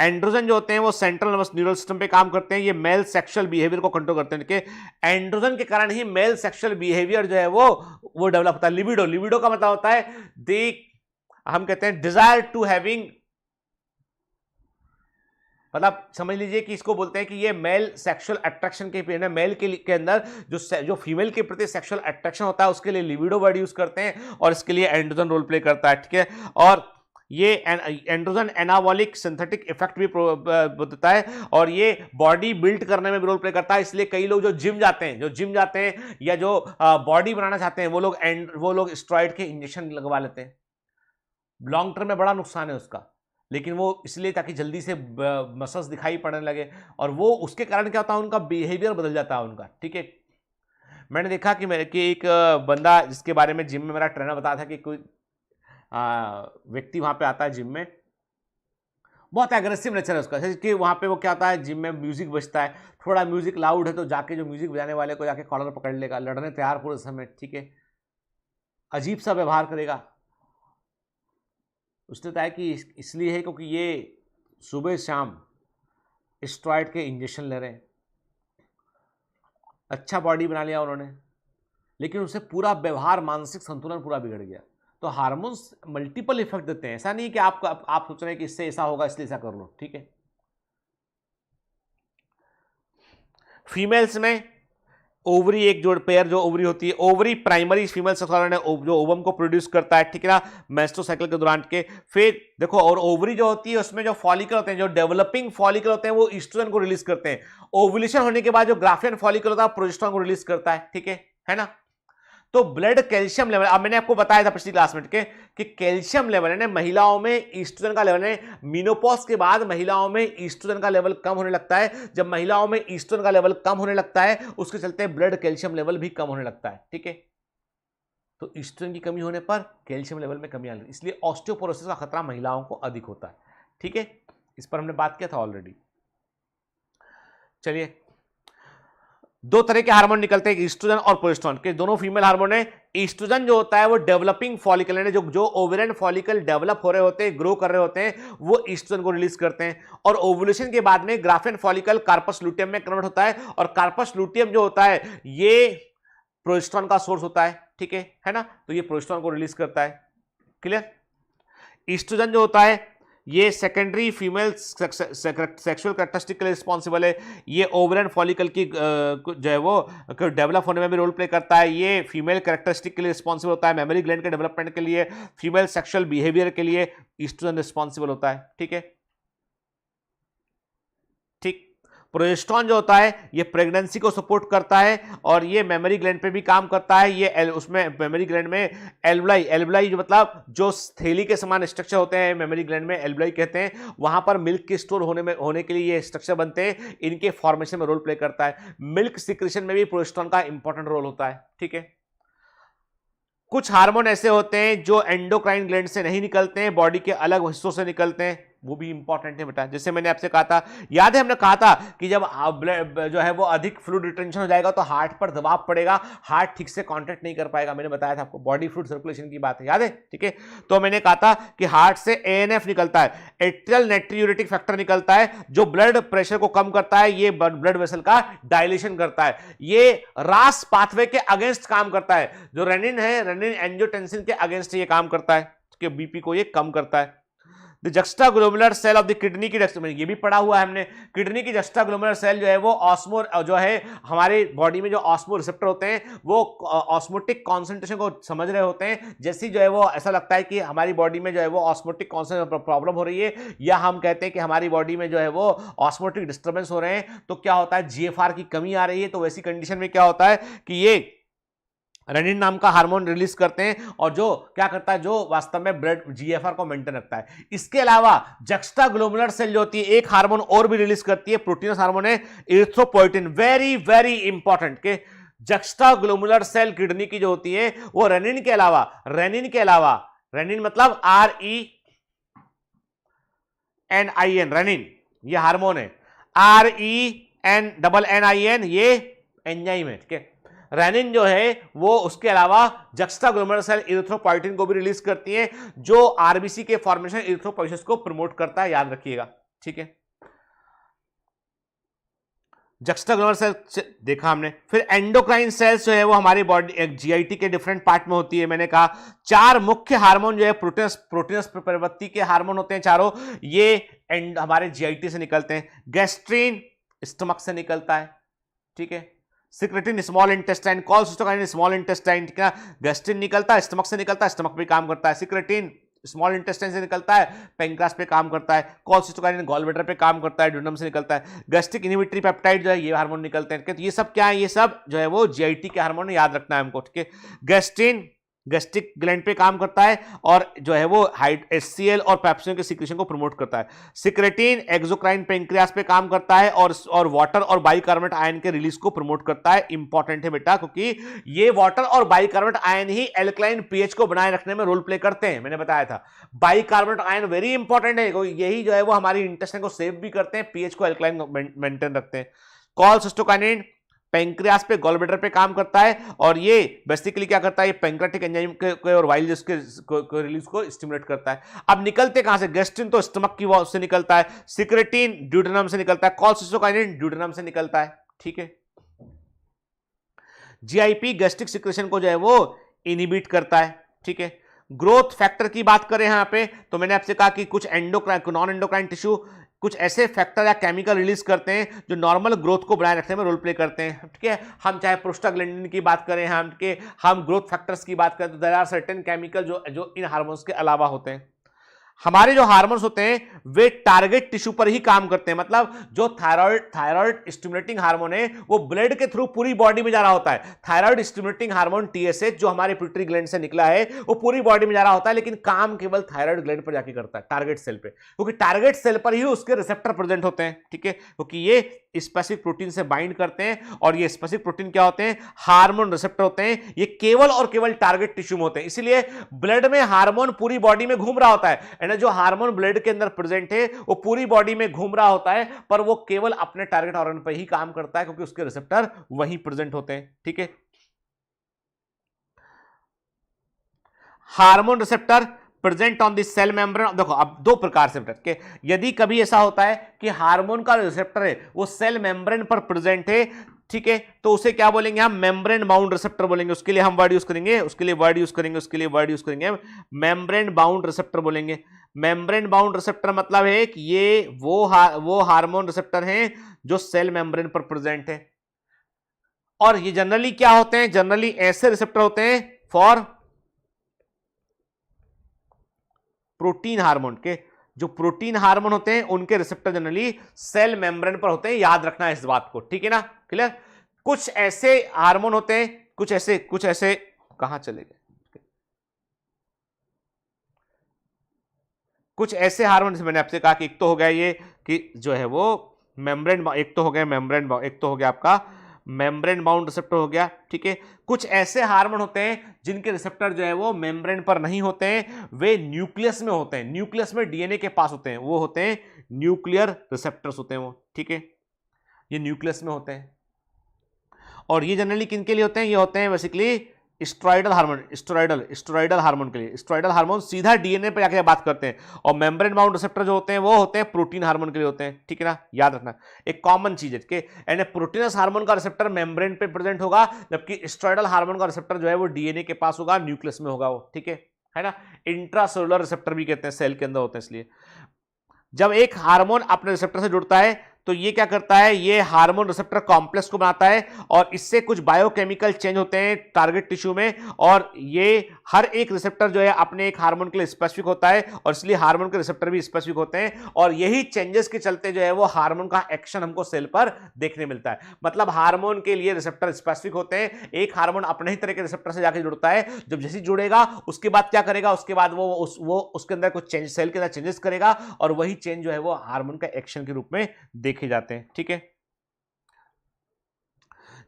एंड्रोजन जो होते हैं वो सेंट्रल नर्वस न्यूरल सिस्टम पे काम करते हैं, ये मेल सेक्सुअल बिहेवियर को कंट्रोल करते हैं। कि एंड्रोजन के कारण ही मेल सेक्सुअल बिहेवियर जो है वो डेवलप होता है। लिबिडो, लिबिडो का मतलब होता है हम कहते हैं डिजायर टू हैविंग, मतलब समझ लीजिए कि इसको बोलते हैं कि ये मेल सेक्सुअल अट्रैक्शन के मेल के अंदर जो फीमेल के प्रति सेक्सुअल अट्रैक्शन होता है उसके लिए लिबिडो वर्ड यूज करते हैं, और इसके लिए एंड्रोजन रोल प्ले करता है। ठीक है, और ये एंड्रोजन एनाबॉलिक सिंथेटिक इफेक्ट भी देता है, और ये बॉडी बिल्ड करने में भी रोल प्ले करता है। इसलिए कई लोग जो जिम जाते हैं या जो बॉडी बनाना चाहते हैं वो लोग स्टेरॉइड के इंजेक्शन लगवा लेते हैं। लॉन्ग टर्म में बड़ा नुकसान है उसका, लेकिन वो इसलिए ताकि जल्दी से मसल्स दिखाई पड़ने लगे, और वो उसके कारण क्या होता है उनका बिहेवियर बदल जाता है उनका। ठीक है, मैंने देखा कि एक बंदा जिसके बारे में जिम में मेरा ट्रेनर बताया था कि कोई व्यक्ति वहां पे आता है जिम में, बहुत एग्रेसिव नेचर है उसका, कि वहां पे वो क्या होता है जिम में म्यूजिक बजता है, थोड़ा म्यूजिक लाउड है तो जाके जो म्यूजिक बजाने वाले को जाके कॉलर पकड़ लेगा, लड़ने तैयार पूरे समय। ठीक है, अजीब सा व्यवहार करेगा। उसने बताया कि इसलिए है क्योंकि ये सुबह शाम स्टेरॉइड के इंजेक्शन ले रहे हैं। अच्छा बॉडी बना लिया उन्होंने, लेकिन उससे पूरा व्यवहार, मानसिक संतुलन पूरा बिगड़ गया। तो हार्मोन्स मल्टीपल इफेक्ट देते हैं, ऐसा नहीं कि आप सोच रहे हैं कि इससे ऐसा होगा इसलिए ऐसा कर लो। ठीक है, फीमेल्स में ओवरी, एक जोड़ पेयर जो ओवरी होती है, ovary primary female sex organ है जो ओवम को प्रोड्यूस करता है। ठीक है ना, मेस्ट्रुअल साइकिल के दौरान के। फिर देखो, और ओवरी जो होती है उसमें जो फॉलिकल होते हैं, जो डेवलपिंग फॉलिकल होते हैं वो ईस्ट्रोजन को रिलीज करते हैं। ओवुलेशन होने के बाद जो ग्राफियन फॉलिकल होता है प्रोजेस्टेरोन को रिलीज करता है। ठीक है ना। तो ब्लड कैल्शियम लेवल, अब मैंने आपको बताया था पिछली क्लास में कि कैल्शियम लेवल है ना, महिलाओं में ईस्ट्रोजन का लेवल है, मेनोपॉज के बाद महिलाओं में ईस्ट्रोजन का लेवल कम होने लगता है। जब महिलाओं में ईस्ट्रोजन का लेवल कम होने लगता है उसके चलते ब्लड कैल्शियम लेवल भी कम होने लगता है। ठीक है, तो ईस्ट्रोजन की कमी होने पर कैल्शियम लेवल में कमी आती है, इसलिए ऑस्टियोपोरोसिस का खतरा महिलाओं को अधिक होता है। ठीक है, इस पर हमने बात किया था ऑलरेडी। चलिए, दो तरह के हार्मोन निकलते हैं, ईस्ट्रोजन और प्रोजेस्टेरोन के, दोनों फीमेल हार्मोन है। ईस्ट्रोजन जो होता है वो डेवलपिंग फॉलिकल है, जो ओवेरियन फॉलिकल डेवलप हो रहे होते हैं, ग्रो कर रहे होते हैं, वो ईस्ट्रोजन को रिलीज करते हैं। और ओवुलेशन के बाद में ग्राफियन फॉलिकल कार्पस लुटियम में कन्वर्ट होता है, और कार्पस लुटियम जो होता है ये प्रोजेस्टेरोन का सोर्स होता है, ठीक है ना। तो ये प्रोजेस्टेरोन को रिलीज करता है। क्लियर। ईस्ट्रोजन जो होता है ये सेकेंडरी फीमेल सेक्सुअल कैरेक्टरिस्टिक के लिए रिस्पॉन्सिबल है। ये ओवरियन फॉलिकल की जो है वो डेवलप होने में भी रोल प्ले करता है। ये फीमेल कैरेक्टरिस्टिक के लिए रिस्पॉन्सिबल होता है। मेमोरी ग्लैंड के डेवलपमेंट के लिए, फीमेल सेक्सुअल बिहेवियर के लिए ईस्ट्रोजन रिस्पॉन्सिबल होता है, ठीक है। ठीक। प्रोजेस्टेरोन जो होता है ये प्रेगनेंसी को सपोर्ट करता है, और ये मेमोरी ग्लैंड पे भी काम करता है। ये उसमें मेमोरी ग्लैंड में एल्वुलाई जो मतलब जो थैली के समान स्ट्रक्चर होते हैं मेमोरी ग्लैंड में, एल्वुलाई कहते हैं, वहां पर मिल्क के स्टोर होने के लिए ये स्ट्रक्चर बनते हैं, इनके फॉर्मेशन में रोल प्ले करता है। मिल्क सिक्रेशन में भी प्रोजेस्टेरोन का इंपॉर्टेंट रोल होता है, ठीक है। कुछ हार्मोन ऐसे होते हैं जो एंडोक्राइन ग्लैंड से नहीं निकलते हैं, बॉडी के अलग हिस्सों से निकलते हैं, वो भी इंपॉर्टेंट है बेटा। जैसे मैंने आपसे कहा था, याद है हमने कहा था कि जब जो है वो अधिक फ्लूइड रिटेंशन हो जाएगा तो हार्ट पर दबाव पड़ेगा, हार्ट ठीक से कॉन्ट्रैक्ट नहीं कर पाएगा। मैंने बताया था आपको, बॉडी फ्लूइड सर्कुलेशन की बात है, याद है, ठीक है। तो मैंने कहा था कि हार्ट से एएनएफ निकलता है, एट्रियल नाइट्रियूरेटिक फैक्टर निकलता है, जो ब्लड प्रेशर को कम करता है, ये ब्लड वेसल का डायलेशन करता है, ये रास पाथवे के अगेंस्ट काम करता है। जो रेनिन है, रेनिन एंजियोटेंसिन के अगेंस्ट ये काम करता है, कि बीपी को ये कम करता है। The juxtaglomerular cell of the kidney की, ये भी पढ़ा हुआ है हमने, किडनी की जक्स्टाग्लोमुलर सेल जो है वो ऑस्मो जो है हमारे बॉडी में जो ऑस्मो रिसेप्टर होते हैं वो ऑस्मोटिक कॉन्सेंट्रेशन को समझ रहे होते हैं। जैसे जो है वो ऐसा लगता है कि हमारी बॉडी में जो है वो ऑस्मोटिक कॉन्सेंट्रेशन प्रॉब्लम हो रही है, या हम कहते हैं कि हमारी बॉडी में जो है वो ऑस्मोटिक डिस्टर्बेंस हो रहे हैं, तो क्या होता है, जीएफआर की कमी आ रही है। तो वैसी कंडीशन में क्या होता है कि ये रेनिन नाम का हार्मोन रिलीज करते हैं, और जो क्या करता है, जो वास्तव में ब्लड जीएफआर को मेंटेन रखता है। इसके अलावा जक्स्टाग्लोमुलर सेल जो होती है एक हार्मोन और भी रिलीज करती है, प्रोटीनस हार्मोन है, इरिथ्रोपोइटिन। वेरी वेरी इंपॉर्टेंट के जक्स्टाग्लोमुलर सेल किडनी की जो होती है वो रेनिन के अलावा, रेनिन मतलब RENIN, रेनिन ये हार्मोन है, RENNIN ये एंजाइम है, ठीक है। रेनिन जो है वो उसके अलावा जक्स्टाग्लोमुलर सेल इरिथ्रोपोइटिन को भी रिलीज करती है, जो आरबीसी के फॉर्मेशन इरिथ्रोपोइसिस को प्रमोट करता है, याद रखिएगा, ठीक है। जक्स्टाग्लोमुलर सेल देखा हमने। फिर एंडोक्राइन सेल्स जो है वो हमारी बॉडी जीआईटी के डिफरेंट पार्ट में होती है। मैंने कहा चार मुख्य हार्मोन जो है प्रोटीनस प्रवृत्ति के हार्मोन होते हैं चारों, ये हमारे जीआईटी से निकलते हैं। गैस्ट्रिन स्टमक से निकलता है, ठीक है। Secretin small intestine, cholecystokinin small intestine, ठीक है। गैस्ट्रिन निकलता है, स्टमक से निकलता है, स्टमक पे काम करता है। सिक्रेटिन स्मॉल इंटेस्टाइन से निकलता है, पेंक्रियास पे काम करता है। कोलेसिस्टोकाइनिन गॉलब्लैडर पे काम करता है, ड्यूडेनम से निकलता है। गैस्ट्रिक इनहिबिटरी पेप्टाइड जो है ये हार्मोन निकलते हैं। तो ये सब क्या है, ये सब जो है वो जीआईटी के हार्मोन, याद रखना है हमको, ठीक है। गैस्ट्रिन गैस्ट्रिक ग्लैंड पे काम करता है और जो है वो HCl और पेप्सिन के सिक्रेशन को प्रमोट करता है। सिक्रेटिन एक्सोक्राइन पेंक्रियास पे काम करता है और वाटर और बाइकार्बोनेट आयन के रिलीज को प्रमोट करता है। इंपॉर्टेंट है बेटा, क्योंकि ये वाटर और बाइकार्बोनेट आयन ही एल्कलाइन पीएच को बनाए रखने में रोल प्ले करते हैं, मैंने बताया था। बाइकार्बोनेट आयन वेरी इंपॉर्टेंट है, यही जो है वो हमारी इंटेस्टाइन को सेव भी करते हैं, पीएच को एल्कलाइन मेंटेन रखते हैं। कोलेसिस्टोकाइनिन पेंक्रियास पे गॉलब्लैडर पे काम करता है और ये बेसिकली क्या करता है, ये पेंक्रियाटिक एंजाइम के और वाइल जिसके रिलीज को स्टिमुलेट करता है। अब निकलते कहां से, गैस्ट्रिन तो स्टमक की वॉल से निकलता है, सिक्रेटिन ड्यूडेनम से निकलता है, कोलेसिस्टोकाइनिन ड्यूडेनम से निकलता है, ठीक है। जीआईपी गैस्ट्रिक सिक्रेशन को जो है वो इनहिबिट करता है, ठीक है। ग्रोथ फैक्टर की बात करें यहां पे, तो मैंने आपसे कहा कि कुछ एंडोक्राइन नॉन एंडोक्राइन टिश्यू कुछ ऐसे फैक्टर या केमिकल रिलीज करते हैं जो नॉर्मल ग्रोथ को बनाए रखने में रोल प्ले करते हैं, ठीक है। हम चाहे प्रोस्टाग्लैंडिन की बात करें, हम ग्रोथ फैक्टर्स की बात करें, तो देयर आर सर्टेन केमिकल जो इन हार्मोन्स के अलावा होते हैं। हमारे जो हार्मोन्स होते हैं वे टारगेट टिश्यू पर ही काम करते हैं, मतलब जो थायराइड स्टिमुलेटिंग हार्मोन है वो ब्लड के थ्रू पूरी बॉडी में जा रहा होता है। थायराइड स्टिमुलेटिंग हार्मोन TSH जो हमारे पिट्यूटरी ग्लैंड से निकला है वो पूरी बॉडी में जा रहा होता है, लेकिन काम केवल थायराइड ग्लैंड पर जाके करता है, टारगेट सेल पे, क्योंकि टारगेट सेल पर ही उसके रिसेप्टर प्रेजेंट होते हैं, ठीक है। क्योंकि ये स्पेसिफिक प्रोटीन से बाइंड करते हैं, और ये स्पेसिफिक प्रोटीन क्या होते हैं, हार्मोन रिसेप्टर होते हैं। ये केवल और केवल टारगेट टिश्यू में होते हैं, इसीलिए ब्लड में हार्मोन पूरी बॉडी में घूम रहा होता है, यानी जो हार्मोन ब्लड के अंदर प्रेजेंट है वो पूरी बॉडी में घूम रहा होता है, पर वो केवल अपने टारगेट ऑर्गन पर ही काम करता है, क्योंकि उसके रिसेप्टर वहीं प्रेजेंट होते हैं। ठीक है, hormone receptor present on the cell membrane. देखो अब दो प्रकार से के, यदि कभी ऐसा होता है कि हार्मोन का रिसेप्टर है वो सेल मेम्ब्रेन पर प्रेजेंट है, ठीक है, तो उसे क्या बोलेंगे हम, मेम्ब्रेन बाउंड रिसेप्टर बोलेंगे। उसके लिए हम वर्ड यूज करेंगे, उसके लिए वर्ड यूज करेंगे मेम्ब्रेन बाउंड रिसेप्टर बोलेंगे। मेम्ब्रेन बाउंड रिसेप्टर मतलब है कि ये वो हार्मोन रिसेप्टर हैं जो सेल मेम्ब्रेन पर प्रेजेंट है, और ये जनरली क्या होते हैं, जनरली ऐसे रिसेप्टर होते हैं फॉर प्रोटीन हार्मोन के। जो प्रोटीन हार्मोन होते हैं उनके रिसेप्टर जनरली सेल मेम्ब्रेन पर होते हैं, याद रखना है इस बात को, ठीक है ना, क्लियर। कुछ ऐसे हार्मोन होते हैं, कुछ ऐसे कहां चले गए, कुछ ऐसे हार्मोन, जैसे मैंने आपसे कहा कि एक तो हो गया ये कि जो है वो मेम्ब्रेन, एक तो हो गया मेम्ब्रेन, एक तो हो गया आपका मेम्ब्रेन बाउंड रिसेप्टर हो गया, ठीक है। कुछ ऐसे हार्मोन होते हैं जिनके रिसेप्टर जो है वो मेम्ब्रेन पर नहीं होते हैं, वे न्यूक्लियस में होते हैं, न्यूक्लियस में डीएनए के पास होते हैं, वो होते हैं न्यूक्लियर रिसेप्टर्स होते हैं वो, ठीक है, ये न्यूक्लियस में होते हैं। और ये जनरली किनके लिए होते हैं, ये होते हैं basically steroidal hormone, steroidal hormone के लिए। स्टेरॉयडल हार्मोन सीधा डीएनए पे जाके बात करते हैं, और मेम्ब्रेन बाउंड रिसेप्टर जो होते हैं वो होते हैं प्रोटीन हार्मोन के लिए होते हैं, ठीक है ना, याद रखना एक कॉमन चीज है कि यानी प्रोटीनस हार्मोन का रिसेप्टर मेम्ब्रेन पे प्रेजेंट होगा, जबकि स्टेरॉयडल हार्मोन का रिसेप्टर जो है वो डीएनए के पास होगा, न्यूक्लियस में होगा वो, ठीक है ना। इंट्रासेलुलर रिसेप्टर भी कहते हैं, सेल के अंदर होते हैं। इसलिए जब एक हार्मोन अपने रिसेप्टर से जुड़ता है तो ये क्या करता है, ये हार्मोन रिसेप्टर कॉम्प्लेक्स को बनाता है, और इससे कुछ बायोकेमिकल चेंज होते हैं टारगेट टिश्यू में, और ये हर एक रिसेप्टर जो है अपने एक हार्मोन के लिए स्पेसिफिक होता है, और इसलिए हार्मोन के रिसेप्टर भी स्पेसिफिक होते हैं, और यही चेंजेस के चलते जो है वो हार्मोन का एक्शन हमको सेल पर देखने मिलता है। मतलब हार्मोन के लिए रिसेप्टर स्पेसिफिक होते हैं, एक हार्मोन अपने ही तरह के रिसेप्टर से जाकर जुड़ता है, जब जैसे जुड़ेगा उसके बाद क्या करेगा, उसके बाद वो उसके अंदर कुछ चेंज, सेल के अंदर चेंजेस करेगा, और वही चेंज जो है वो हार्मोन का एक्शन के रूप में देखे जाते हैं, ठीक है।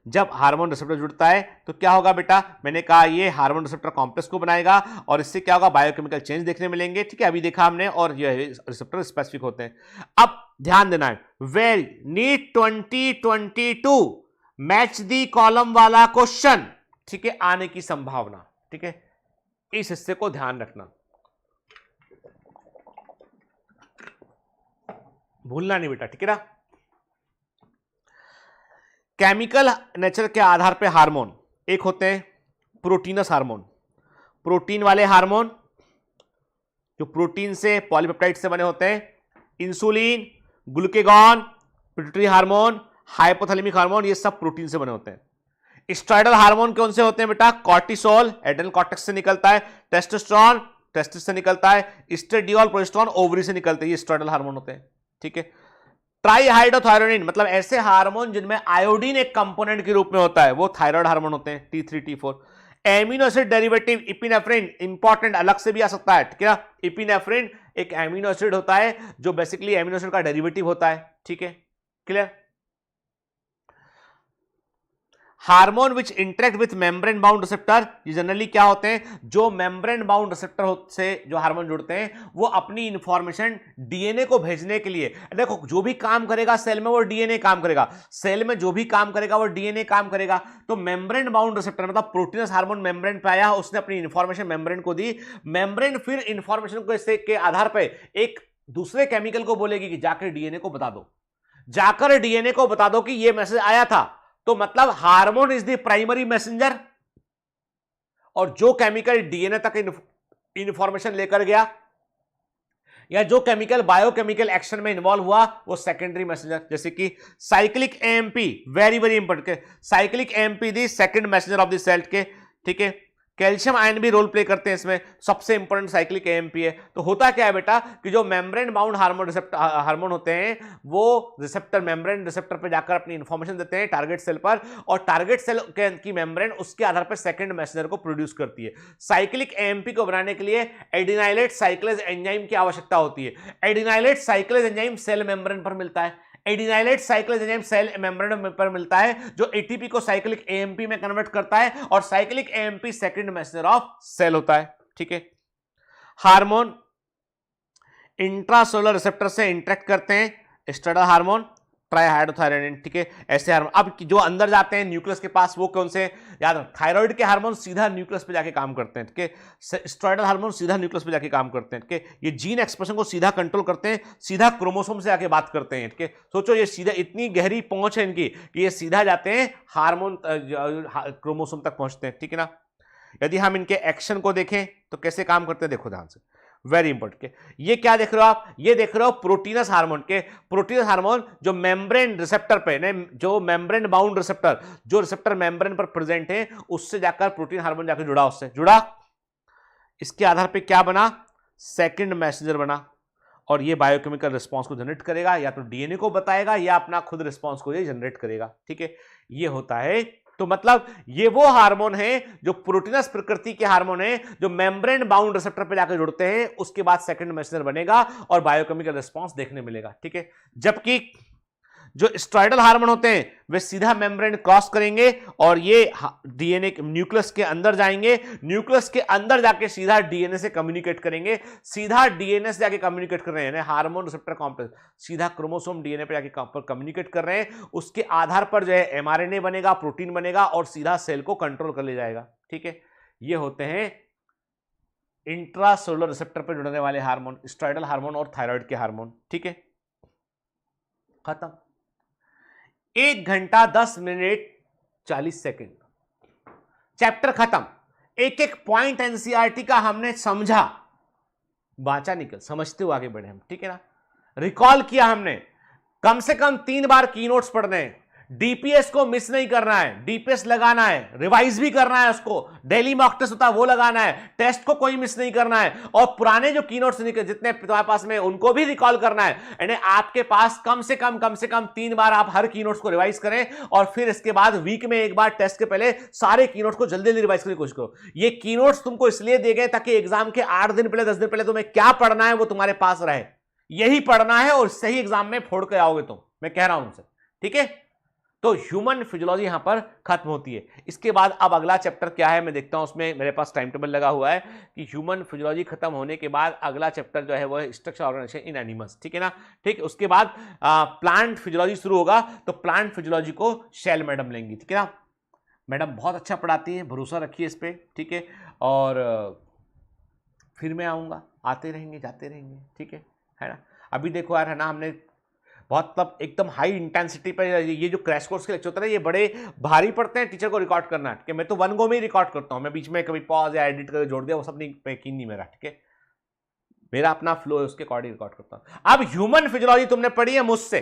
जब हार्मोन रिसेप्टर जुड़ता है तो क्या होगा बेटा, मैंने कहा ये हार्मोन रिसेप्टर कॉम्प्लेक्स को बनाएगा, और इससे क्या होगा, बायोकेमिकल चेंज देखने मिलेंगे, ठीक है, अभी देखा हमने, और ये रिसेप्टर स्पेसिफिक होते हैं। अब ध्यान देना है, well neat 2022 match the column वाला क्वेश्चन, ठीक है, आने की संभावना, ठीक है, इस हिस्से को ध्यान रखना, भूलना नहीं बेटा, ठीक है ना। केमिकल नेचर के आधार पे हार्मोन एक होते हैं प्रोटीनस हार्मोन, प्रोटीन वाले हार्मोन जो प्रोटीन से पॉलीपेप्टाइड से बने होते हैं, insulin, glucagon, pituitary hormone, hypothalamic hormone, ये सब प्रोटीन से बने होते हैं। स्टेरॉयडल हार्मोन कौन से होते हैं बेटा, कॉर्टिसोल एड्रेनल कॉर्टेक्स से निकलता है, टेस्टोस्टेरोन टेस्टिस से निकलता है, एस्ट्रेडियोल प्रोजेस्टेरोन ओवरी से निकलते हैं, ये स्टेरॉयडल हार्मोन होते हैं, ठीक है। ट्राईहाइड्रोथायरोनिन मतलब ऐसे हार्मोन जिनमें आयोडीन एक कंपोनेंट के रूप में होता है, वो थायराइड हार्मोन होते हैं, T3 T4। Amino acid derivative epinephrine, important, अलग से भी आ सकता है, ठीक है। इपिनेफ्रिन एक एमिनो एसिड होता है जो बेसिकली एमिनो एसिड का डेरिवेटिव होता है, ठीक है, clear. Hormone which interact with membrane bound receptor, ये जनरली क्या होते हैं, जो मेम्ब्रेन बाउंड रिसेप्टर से जो हार्मोन जुड़ते हैं वो अपनी इंफॉर्मेशन डीएनए को भेजने के लिए, देखो जो भी काम करेगा सेल में वो डीएनए काम करेगा, सेल में जो भी काम करेगा वो डीएनए काम करेगा। तो मेम्ब्रेन बाउंड रिसेप्टर मतलब प्रोटीनस हार्मोन मेम्ब्रेन पे आया, उसने अपनी इंफॉर्मेशन मेम्ब्रेन को दी, मेम्ब्रेन फिर इंफॉर्मेशन को के आधार पर एक दूसरे केमिकल को बोलेगी कि जाकर डीएनए को बता दो, जाकर डीएनए को बता दो कि ये मैसेज आया था। तो मतलब hormone is the primary messenger, और जो केमिकल डीएनए तक इंफॉर्मेशन लेकर गया या जो केमिकल बायोकेमिकल एक्शन में इन्वॉल्व हुआ वो सेकेंडरी मैसेंजर। जैसे कि cyclic AMP, very very important, cyclic AMP the second messenger of the cell के, ठीक है। कैल्शियम आयन भी रोल प्ले करते हैं इसमें, सबसे इंपॉर्टेंट साइक्लिक एएमपी है। तो होता क्या है बेटा कि जो मेम्ब्रेन बाउंड हार्मोन होते हैं वो रिसेप्टर, मेम्ब्रेन रिसेप्टर पे जाकर अपनी इंफॉर्मेशन देते हैं टारगेट सेल पर, और टारगेट सेल की मेम्ब्रेन उसके आधार पर सेकंड मैसेंजर को प्रोड्यूस करती है। साइक्लिक एएमपी को बनाने के लिए एडिनाइलेट साइक्लेज एंजाइम की आवश्यकता होती है। Adenylate cyclase enzyme cell membrane पर मिलता है। Adenylate cyclic enzyme cell membrane पर मिलता है जो एटीपी को साइक्लिक एएमपी में कन्वर्ट करता है और cyclic AMP second messenger of cell होता है। ठीक है, हार्मोन इंट्रासेलुलर रिसेप्टर से इंटरेक्ट करते हैं, स्टेरॉयड हार्मोन, ट्राइहाइड्रोथायराइडिन। ठीक है, ऐसे हार्मोन अब जो अंदर जाते हैं न्यूक्लियस के पास वो कौन से, याद रखो थायराइड के हार्मोन सीधा न्यूक्लियस पे जाके काम करते हैं। ठीक है, स्टेरॉयडल हार्मोन सीधा न्यूक्लियस पे जाके काम करते हैं। ठीक है, ये जीन एक्सप्रेशन को सीधा कंट्रोल करते हैं, सीधा क्रोमोसोम से आके बात करते हैं। ठीक है, सोचो ये सीधा इतनी गहरी पहुंच है इनकी कि ये सीधा जाते हैं हार्मोन क्रोमोसोम तक पहुंचते हैं। ठीक है ना, यदि हम इनके एक्शन को देखें तो कैसे काम करते हैं, देखो ध्यान से, वेरी इंपॉर्टेंट के ये क्या देख रहे हो आप, ये देख रहे हो प्रोटीनस हार्मोन के, प्रोटीनस हार्मोन जो मेम्ब्रेन रिसेप्टर पे, जो मेम्ब्रेन बाउंड रिसेप्टर, जो रिसेप्टर मेम्ब्रेन पर प्रेजेंट है उससे जाकर प्रोटीन हार्मोन जाकर जुड़ा, उससे जुड़ा, इसके आधार पे क्या बना, सेकंड मैसेंजर बना और ये बायोकेमिकल रिस्पांस को जनरेट करेगा, या तो डीएनए को बताएगा या अपना खुद रिस्पांस को ये जनरेट करेगा। ठीक है, ये होता है। तो मतलब ये वो हार्मोन है जो प्रोटीनस प्रकृति के हार्मोन है जो मेम्ब्रेन बाउंड रिसेप्टर पे जाकर जुड़ते हैं, उसके बाद सेकंड मैसेंजर बनेगा और बायोकेमिकल रिस्पांस देखने मिलेगा। ठीक है, जबकि जो स्टेरॉयडल हार्मोन होते हैं वे सीधा मेम्ब्रेन क्रॉस करेंगे और ये डीएनए न्यूक्लियस के अंदर जाएंगे, न्यूक्लियस के अंदर जाके सीधा डीएनए से कम्युनिकेट करेंगे, सीधा डीएनए से जाके कम्युनिकेट कर रहे हैं, हार्मोन रिसेप्टर कॉम्प्लेक्स सीधा क्रोमोसोम डीएनए पे जाके कम्युनिकेट कर रहे हैं, उसके आधार पर जो है एमआरएनए बनेगा, प्रोटीन बनेगा और सीधा सेल को कंट्रोल कर ले जाएगा। ठीक है, ये होते हैं इंट्रासेलुलर रिसेप्टर पर जुड़ने वाले हार्मोन, स्टेरॉयडल हार्मोन और थायराइड के हार्मोन। ठीक है, खत्म। 1 घंटा 10 मिनट 40 सेकंड, चैप्टर खत्म। एक एक पॉइंट एनसीईआरटी का हमने समझा, बांचा निकल, समझते हुए आगे बढ़े हम। ठीक है ना, रिकॉल किया हमने, कम से कम 3 बार की नोट्स पढ़ने हैं, डीपीएस को मिस नहीं करना है, डीपीएस लगाना है, रिवाइज भी करना है, उसको डेली मॉक टेस्ट होता है वो लगाना है, टेस्ट को कोई मिस नहीं करना है और पुराने जो की नोट्स जितने तुम्हारे पास में उनको भी रिकॉल करना है। यानी आपके पास कम से कम 3 बार आप हर की नोट्स को रिवाइज करें और फिर इसके बाद वीक में एक बार टेस्ट के पहले सारे की नोट्स को जल्दी जल्दी रिवाइज करने की कोशिश करो। ये की नोट्स तुमको इसलिए दिए गए ताकि एग्जाम के 8 दिन पहले 10 दिन पहले तुम्हें क्या पढ़ना है वो तुम्हारे पास रहे, यही पढ़ना है और सही एग्जाम में फोड़ के आओगे तुम, मैं कह रहा हूं उनसे। ठीक है, तो ह्यूमन फिजियोलॉजी यहां पर खत्म होती है। इसके बाद अब अगला चैप्टर क्या है मैं देखता हूं, उसमें मेरे पास टाइम टेबल लगा हुआ है कि ह्यूमन फिजियोलॉजी खत्म होने के बाद अगला चैप्टर जो है वो है स्ट्रक्चर ऑर्गेनाइजेशन इन एनिमल्स। ठीक है ना, ठीक, उसके बाद प्लांट फिजियोलॉजी शुरू होगा, तो प्लांट फिजियोलॉजी को शैल मैडम लेंगी। ठीक है ना, मैडम बहुत अच्छा पढ़ाती है, भरोसा रखिए इस पर। ठीक है, और फिर मैं आऊँगा, आते रहेंगे जाते रहेंगे। ठीक है ना, अभी देखो यार है ना, हमने बहुत मतलब एकदम हाई इंटेंसिटी पर ये जो क्रैश कोर्स के लेक्चर होते हैं ये बड़े भारी पड़ते हैं टीचर को रिकॉर्ड करना। ठीक है, मैं तो 1 गो में ही रिकॉर्ड करता हूँ, मैं बीच में कभी पॉज या एडिट करके जोड़ दिया वो सब नहीं, यकीन नहीं मेरा। ठीक है, मेरा अपना फ्लो है, उसके अकॉर्डिंग रिकॉर्ड करता हूँ। अब ह्यूमन फिजियोलॉजी तुमने पढ़ी है मुझसे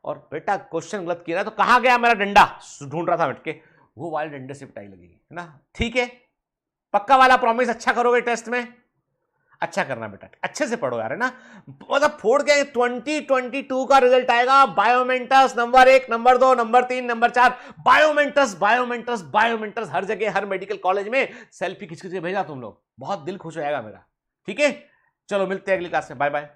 और बेटा क्वेश्चन गलत किया तो कहाँ गया मेरा डंडा, ढूंढ रहा था बैठ के, वो वाले डंडे से पिटाई लगेगी, है ना। ठीक है, पक्का वाला प्रॉमिस, अच्छा करोगे टेस्ट में, अच्छा करना बेटा, अच्छे से पढ़ो यार, है ना। मतलब फोड़ के 2022 का रिजल्ट आएगा, बायोमेंटस नंबर 1, नंबर 2, नंबर 3, नंबर 4, बायोमेंटस बायोमेंटस बायोमेंटस, हर जगह हर मेडिकल कॉलेज में सेल्फी खींच के भेजा तुम लोग, बहुत दिल खुश हो जाएगा मेरा। ठीक है, चलो मिलते हैं अगली क्लास में, बाय बाय।